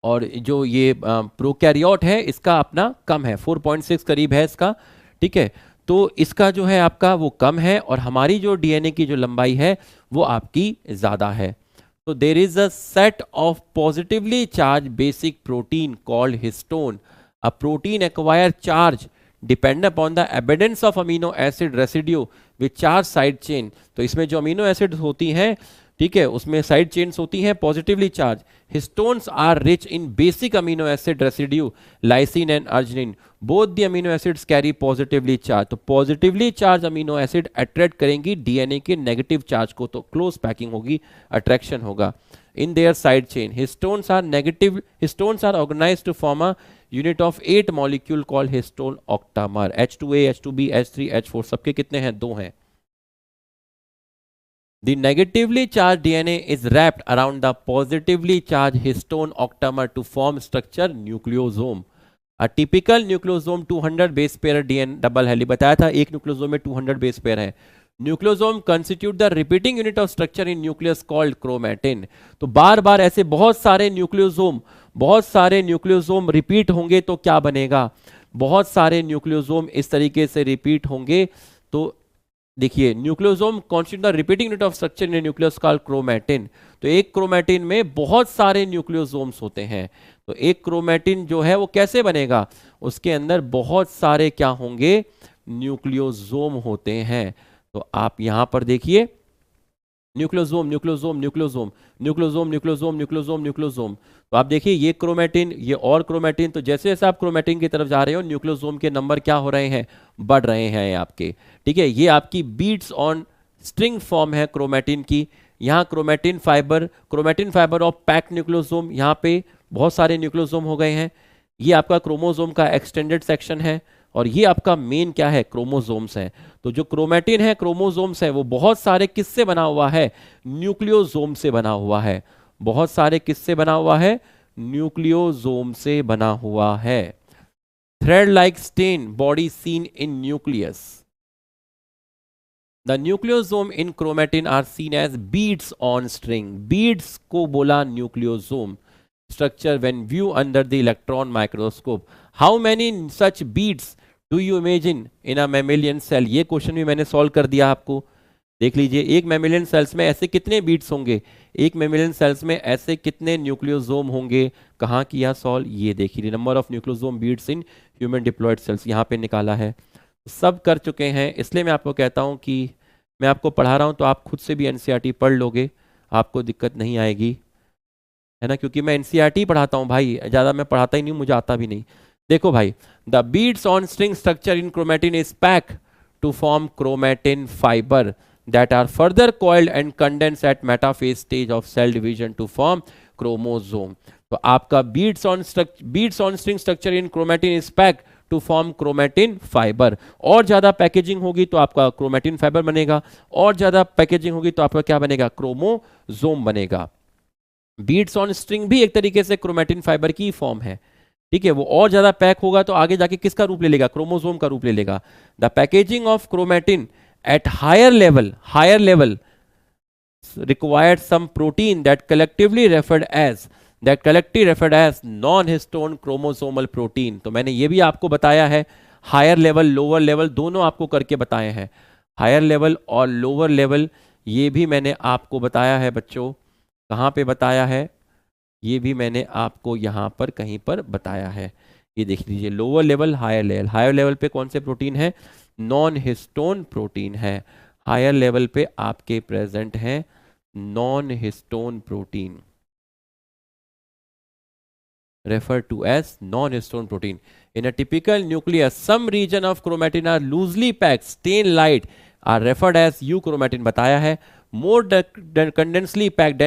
और जो ये प्रोकैरियोट है इसका अपना कम है, 4.6 करीब है इसका, ठीक है। तो इसका जो है आपका वो कम है, और हमारी जो डीएनए की जो लंबाई है वो आपकी ज़्यादा है। तो there is a set of positively charge basic protein called histone, a protein acquire charge depend upon the evidence of amino acid residue with charge side chain. तो इसमें जो अमीनो एसिड होती हैं, ठीक है, उसमें साइड चेन्स होती हैं positively charge. Histones are rich in basic amino acid residue lysine and arginine, both the amino acids carry positively charge. तो positively charge amino acid attract करेंगी डीएनए के नेगेटिव चार्ज को, तो क्लोज पैकिंग होगी, attraction होगा in their side chain. Histones are negative, histones are organized to form a unit of 8 molecule called histone octamer, H2A, H2B, H3, H4, सबके कितने हैं, 2 हैं। The negatively charged DNA is wrapped around the positively charged histone octamer to form structure nucleosome. A typical nucleosome 200 base pair DNA double हेली, बताया था एक nucleosome में 200 base pair है। Nucleosome constitute the repeating unit of structure in nucleus called chromatin. तो बार बार ऐसे बहुत सारे न्यूक्लियोसोम रिपीट होंगे तो क्या बनेगा, बहुत सारे न्यूक्लियोसोम इस तरीके से रिपीट होंगे। तो देखिए, nucleosome constitute the repeating unit of structure in nucleus called chromatin. तो एक क्रोमैटिन में बहुत सारे न्यूक्लियोसोम्स होते हैं। तो एक क्रोमैटिन जो है वो कैसे बनेगा, उसके अंदर बहुत सारे क्या होंगे, न्यूक्लियोसोम होते हैं। तो आप यहां पर देखिए, nucleosome nucleosome nucleosome nucleosome nucleosome nucleosome nucleosome. तो आप देखिए ये क्रोमेटिन, ये और क्रोमेटिन, तो जैसे जैसे आप क्रोमेटिन की तरफ जा रहे हो न्यूक्लियोसोम के नंबर क्या हो रहे हैं, बढ़ रहे हैं आपके। ठीक है, ये आपकी बीट्स ऑन स्ट्रिंग फॉर्म है क्रोमेटिन की। यहाँ chromatin fibre of packed nucleosome, यहाँ पे बहुत सारे न्यूक्लियोसोम हो गए हैं। ये आपका क्रोमोसोम का एक्सटेंडेड सेक्शन है, और ये आपका मेन क्या है, क्रोमोसोम्स है। तो जो क्रोमेटिन है, क्रोमोसोम्स है, वो बहुत सारे किससे बना हुआ है, न्यूक्लियोसोम से बना हुआ है। बहुत सारे किससे बना हुआ है, न्यूक्लियोसोम से बना हुआ है। Thread like stain body seen in nucleus. The nucleosome in chromatin are seen as beads on string. Beads को बोला nucleosome. Structure when view under the electron microscope. How many such beads do you imagine in a mammalian cell. ये question भी मैंने solve कर दिया आपको। देख लीजिए, एक मैमेलियन सेल्स में ऐसे कितने बीट्स होंगे, एक मैमेलियन सेल्स में ऐसे कितने न्यूक्लियोसोम होंगे। कहाँ किया सॉल्व, ये देखिए, number of nucleosome beads in human diploid cells, यहाँ पे निकाला है। सब कर चुके हैं, इसलिए मैं आपको कहता हूँ कि मैं आपको पढ़ा रहा हूँ तो आप खुद से भी एनसीईआरटी पढ़ लोगे, आपको दिक्कत नहीं आएगी, है ना, क्योंकि मैं एनसीईआरटी पढ़ाता हूँ भाई, ज़्यादा मैं पढ़ाता ही नहीं, मुझे आता भी नहीं। देखो भाई, the beads on string structure in chromatin is pack to form chromatin fibre that are further coiled and condensed at metaphase stage of cell division to form chromosome। तो आपका beads on string structure in chromatin is packed to form chromatin fiber। और ज्यादा packaging होगी तो आपका chromatin fibre बनेगा, और ज्यादा पैकेजिंग होगी तो आपका क्या बनेगा, क्रोमोसोम बनेगा। बीड्स ऑन स्ट्रिंग भी एक तरीके से क्रोमेटिन फाइबर की फॉर्म है। ठीक है, वो और ज्यादा पैक होगा तो आगे जाके किसका रूप ले लेगा, क्रोमोसोम का रूप ले लेगा। The packaging of chromatin at higher level required some protein that collectively referred as non-histone chromosomal protein। तो मैंने ये भी आपको बताया है, हायर लेवल लोअर लेवल दोनों आपको करके बताए हैं। हायर लेवल और लोअर लेवल ये भी मैंने आपको बताया है बच्चों। कहाँ पे बताया है, ये भी मैंने आपको यहाँ पर कहीं पर बताया है। ये देख लीजिए, lower level higher level. Higher level पे कौन से प्रोटीन है, नॉन हिस्टोन प्रोटीन है। हायर लेवल पे आपके प्रेजेंट हैं non histone protein, referred to as non-histone protein। In a typical nucleus, some region of chromatin are loosely packed, stain light, are referred as euchromatin, बताया है। More densely packed,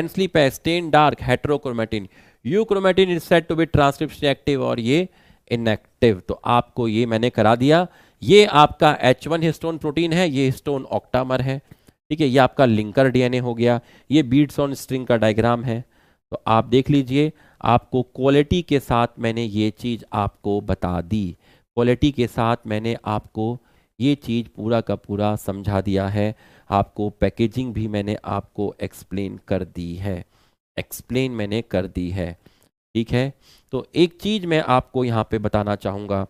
stain dark, heterochromatin। euchromatin is said to be transcription active और ये inactive। तो आपको ये मैंने करा दिया। ये आपका H1 हिस्टोन प्रोटीन है, ये हिस्टोन ऑक्टामर है। ठीक है, ये आपका लिंकर डीएनए हो गया। ये बीड्स ऑन स्ट्रिंग का डायग्राम है। तो आप देख लीजिए, आपको क्वालिटी के साथ मैंने ये चीज़ आपको बता दी, क्वालिटी के साथ मैंने आपको ये चीज़ पूरा का पूरा समझा दिया है। आपको पैकेजिंग भी मैंने आपको एक्सप्लेन कर दी है, एक्सप्लेन मैंने कर दी है। ठीक है, तो एक चीज़ मैं आपको यहाँ पे बताना चाहूँगा,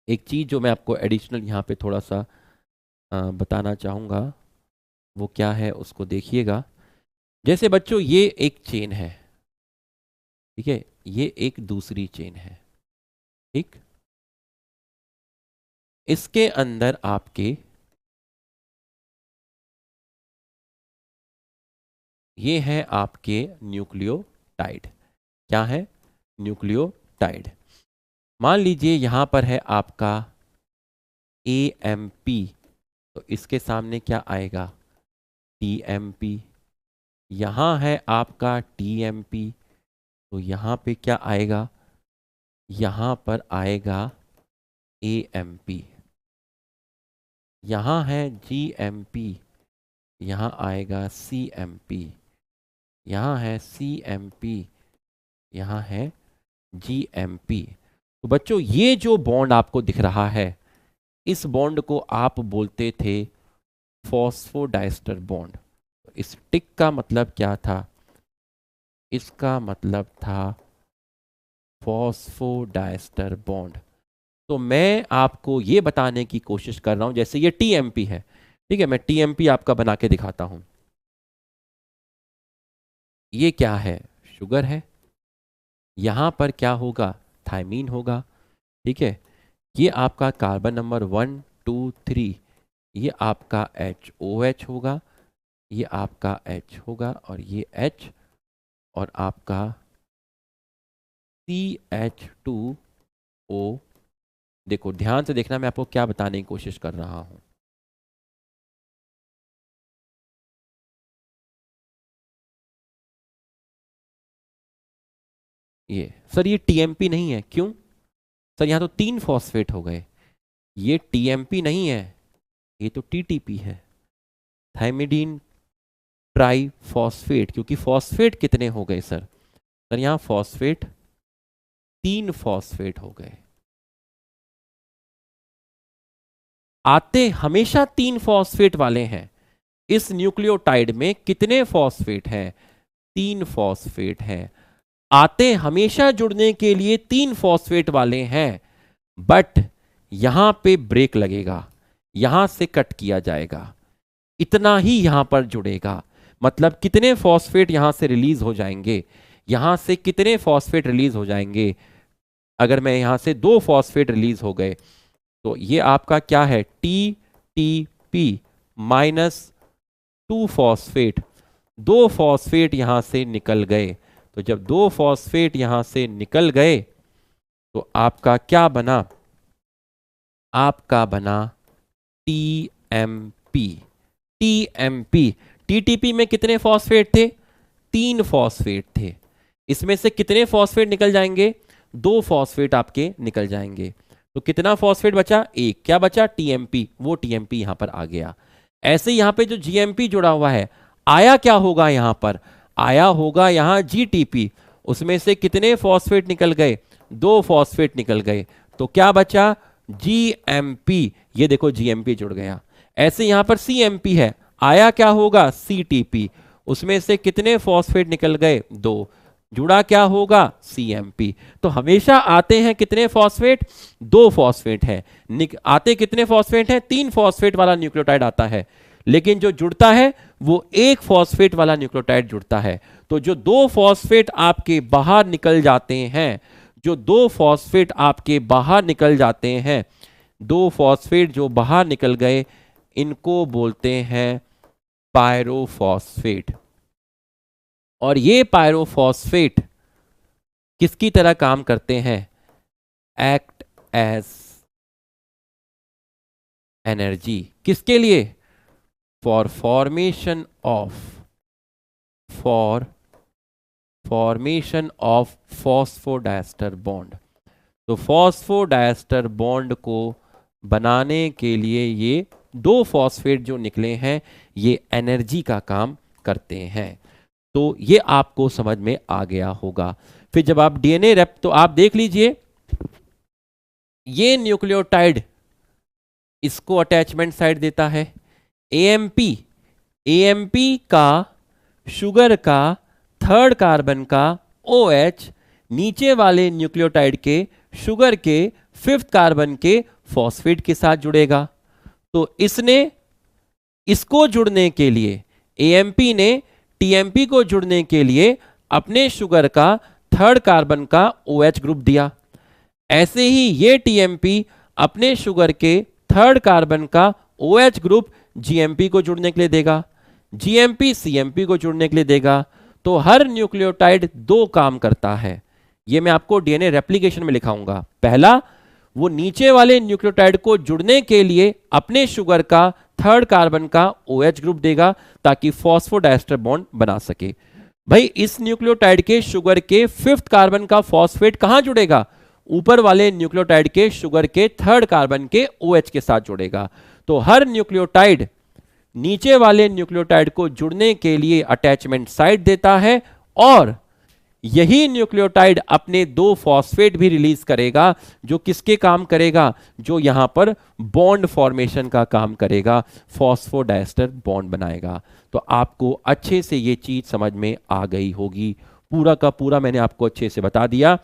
एक चीज़ जो मैं आपको एडिशनल यहाँ पे थोड़ा सा बताना चाहूँगा, वो क्या है उसको देखिएगा। जैसे बच्चों ये एक चेन है, ठीक है, ये एक दूसरी चेन है। ठीक, इसके अंदर आपके ये है आपके न्यूक्लियोटाइड। क्या है, न्यूक्लियोटाइड। मान लीजिए यहां पर है आपका AMP, तो इसके सामने क्या आएगा, TMP। यहां है आपका TMP, तो यहां पे क्या आएगा, यहां पर आएगा AMP। यहां है GMP, यहां आएगा CMP। यहां है CMP, यहां है GMP। तो बच्चों ये जो बॉन्ड आपको दिख रहा है, इस बॉन्ड को आप बोलते थे फॉस्फोडाइस्टर बॉन्ड। इस टिक का मतलब क्या था, इसका मतलब था फॉस्फोडाइस्टर बॉन्ड। तो मैं आपको ये बताने की कोशिश कर रहा हूं, जैसे ये TMP है, ठीक है, मैं TMP आपका बना के दिखाता हूं। ये क्या है, शुगर है। यहां पर क्या होगा, थायमीन होगा। ठीक है, ये आपका कार्बन नंबर 1 2 3, ये आपका HOH होगा। ये आपका H होगा और ये H और आपका CH2O। देखो ध्यान से देखना, मैं आपको क्या बताने की कोशिश कर रहा हूं। ये सर ये टीएमपी नहीं है, क्यों सर? यहां तो 3 फॉस्फेट हो गए। ये टीएमपी नहीं है, ये तो टीटीपी है, थाइमिडीन ट्राई फॉस्फेट। क्योंकि फॉस्फेट कितने हो गए सर? सर यहां फॉस्फेट 3 फॉस्फेट हो गए। आते हमेशा 3 फॉस्फेट वाले हैं। इस न्यूक्लियोटाइड में कितने फॉस्फेट हैं? 3 फॉस्फेट हैं। आते हमेशा जुड़ने के लिए 3 फॉस्फेट वाले हैं, बट यहां पे ब्रेक लगेगा, यहां से कट किया जाएगा, इतना ही यहां पर जुड़ेगा। मतलब कितने फॉस्फेट यहां से रिलीज हो जाएंगे? यहां से कितने फॉस्फेट रिलीज हो जाएंगे? अगर मैं यहां से 2 फॉस्फेट रिलीज हो गए तो ये आपका क्या है? T T P minus 2 phosphate. 2 phosphate यहां से निकल गए। तो जब 2 फॉस्फेट यहां से निकल गए तो आपका क्या बना? आपका बना टीएमपी। टीएमपी। टीटीपी में कितने फॉस्फेट थे? 3 फॉस्फेट थे। इसमें से कितने फॉस्फेट निकल जाएंगे? 2 फॉस्फेट आपके निकल जाएंगे। तो कितना फॉस्फेट बचा? एक। क्या बचा? टीएमपी। वो टीएमपी यहां पर आ गया। ऐसे यहां पे जो जीएमपी जुड़ा हुआ है, आया क्या होगा यहां पर? आया होगा यहां जीटीपी। उसमें से कितने फॉस्फेट निकल गए? 2 फॉस्फेट निकल गए। तो क्या बचा? जीएमपी। ये देखो जीएमपी जुड़ गया। ऐसे यहां पर सीएमपी है, आया क्या होगा? सीटीपी। उसमें से कितने फॉस्फेट निकल गए? 2। जुड़ा क्या होगा? सीएमपी। तो हमेशा आते हैं कितने फॉस्फेट? 2 फॉस्फेट है। आते कितने फॉस्फेट हैं? 3 फॉस्फेट वाला न्यूक्लियोटाइड आता है, लेकिन जो जुड़ता है वो 1 फॉस्फेट वाला न्यूक्लियोटाइड जुड़ता है। तो जो 2 फॉस्फेट आपके बाहर निकल जाते हैं, जो 2 फॉस्फेट आपके बाहर निकल जाते हैं, 2 फॉस्फेट जो बाहर निकल गए, इनको बोलते हैं पायरोफॉस्फेट। और ये पायरोफॉस्फेट किसकी तरह काम करते हैं? Act as energy. किसके लिए? For formation of phosphodiester bond. तो फॉस्फोडाइस्टर बॉन्ड को बनाने के लिए ये 2 फॉस्फेट जो निकले हैं, ये एनर्जी का काम करते हैं। तो ये आपको समझ में आ गया होगा। फिर जब आप डीएनए रेप, तो आप देख लीजिए ये न्यूक्लियोटाइड इसको अटैचमेंट साइट देता है। एएमपी, एएमपी का शुगर का 3rd कार्बन का OH नीचे वाले न्यूक्लियोटाइड के शुगर के 5th कार्बन के फॉस्फेट के साथ जुड़ेगा। तो इसने इसको जुड़ने के लिए, एएमपी ने टीएमपी को जुड़ने के लिए अपने शुगर का 3rd कार्बन का OH ग्रुप दिया। ऐसे ही ये टीएमपी अपने शुगर के 3rd कार्बन का OH ग्रुप जीएमपी को जुड़ने के लिए देगा, जीएमपी सीएमपी को जुड़ने के लिए देगा। तो हर न्यूक्लियोटाइड 2 काम करता है। ये मैं आपको डीएनए रेप्लिकेशन में लिखाऊंगा। पहला, वो नीचे वाले न्यूक्लियोटाइड को जुड़ने के लिए अपने शुगर का 3rd कार्बन का OH ग्रुप देगा ताकि फॉस्फोडाइस्टर बॉन्ड बना सके। भाई इस न्यूक्लियोटाइड के शुगर के 5th कार्बन का फॉस्फेट कहां जुड़ेगा? ऊपर वाले न्यूक्लियोटाइड के शुगर के 3rd कार्बन के OH के साथ जुड़ेगा। तो हर न्यूक्लियोटाइड नीचे वाले न्यूक्लियोटाइड को जुड़ने के लिए अटैचमेंट साइट देता है, और यही न्यूक्लियोटाइड अपने 2 फॉस्फेट भी रिलीज करेगा, जो किसके काम करेगा? जो यहां पर बॉन्ड फॉर्मेशन का काम करेगा, फॉस्फोडाइस्टर बॉन्ड बनाएगा। तो आपको अच्छे से ये चीज समझ में आ गई होगी। पूरा का पूरा मैंने आपको अच्छे से बता दिया।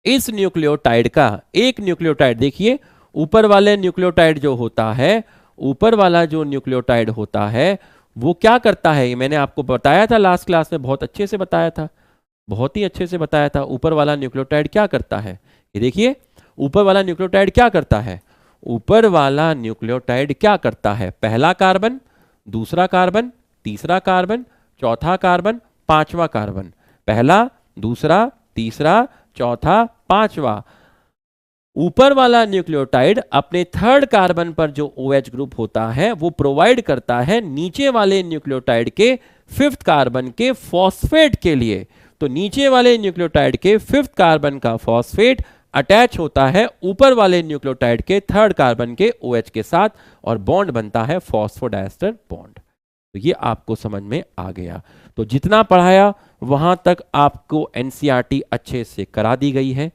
इस न्यूक्लियोटाइड का एक न्यूक्लियोटाइड देखिए, ऊपर वाले न्यूक्लियोटाइड जो होता है, ऊपर वाला जो न्यूक्लियोटाइड होता है वो क्या करता है? ये मैंने आपको बताया था लास्ट क्लास में, बहुत अच्छे से बताया था, बहुत ही अच्छे से बताया था। ऊपर वाला न्यूक्लियोटाइड क्या करता है? ये देखिए, ऊपर वाला न्यूक्लियोटाइड क्या करता है? ऊपर वाला न्यूक्लियोटाइड क्या करता है? पहला कार्बन, दूसरा कार्बन, तीसरा कार्बन, चौथा कार्बन, पांचवा कार्बन, पहला, दूसरा, तीसरा, चौथा, पांचवा। ऊपर वाला न्यूक्लियोटाइड अपने थर्ड कार्बन पर जो OH ग्रुप होता है वो प्रोवाइड करता है नीचे वाले न्यूक्लियोटाइड के फिफ्थ कार्बन के फॉस्फेट के लिए। तो नीचे वाले न्यूक्लियोटाइड के फिफ्थ कार्बन का फॉस्फेट अटैच होता है ऊपर वाले न्यूक्लियोटाइड के थर्ड कार्बन के OH के साथ और बॉन्ड बनता है फॉस्फोडाइस्टर बॉन्ड। तो ये आपको समझ में आ गया। तो जितना पढ़ाया वहां तक आपको NCERT अच्छे से करा दी गई है।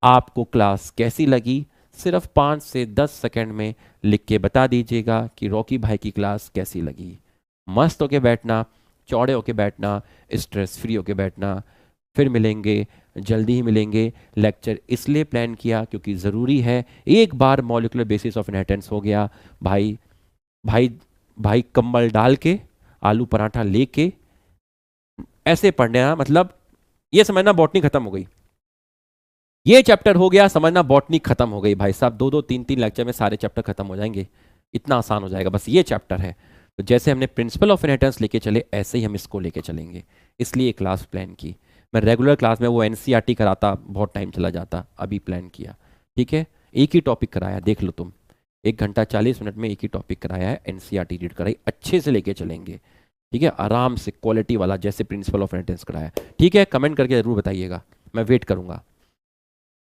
आपको क्लास कैसी लगी सिर्फ 5 से 10 सेकंड में लिख के बता दीजिएगा कि रॉकी भाई की क्लास कैसी लगी। मस्त होके बैठना, चौड़े होके बैठना, स्ट्रेस फ्री होके बैठना। फिर मिलेंगे, जल्दी ही मिलेंगे। लेक्चर इसलिए प्लान किया क्योंकि ज़रूरी है, एक बार मॉलिक्यूलर बेसिस ऑफ इनहेरिटेंस हो गया, भाई भाई भाई कंबल डाल के आलू पराठा लेके ऐसे पढ़ना, मतलब ये समझना बॉटनी खत्म हो गई, ये चैप्टर हो गया समझना बॉटनी खत्म हो गई। भाई साहब 2-2, 3-3 लेक्चर में सारे चैप्टर खत्म हो जाएंगे, इतना आसान हो जाएगा, बस ये चैप्टर है। तो जैसे हमने प्रिंसिपल ऑफ इनहेरिटेंस लेके चले ऐसे ही हम इसको लेके चलेंगे, इसलिए क्लास प्लान की। मैं रेगुलर क्लास में वो NCERT कराता बहुत टाइम चला जाता, अभी प्लान किया। ठीक है, एक ही टॉपिक कराया, देख लो तुम, 1 घंटा 40 मिनट में एक ही टॉपिक कराया है, NCERT रीड कराई, अच्छे से लेके चलेंगे। ठीक है, आराम से क्वालिटी वाला, जैसे प्रिंसिपल ऑफ इनहेरिटेंस कराया। ठीक है, कमेंट करके जरूर बताइएगा, मैं वेट करूंगा।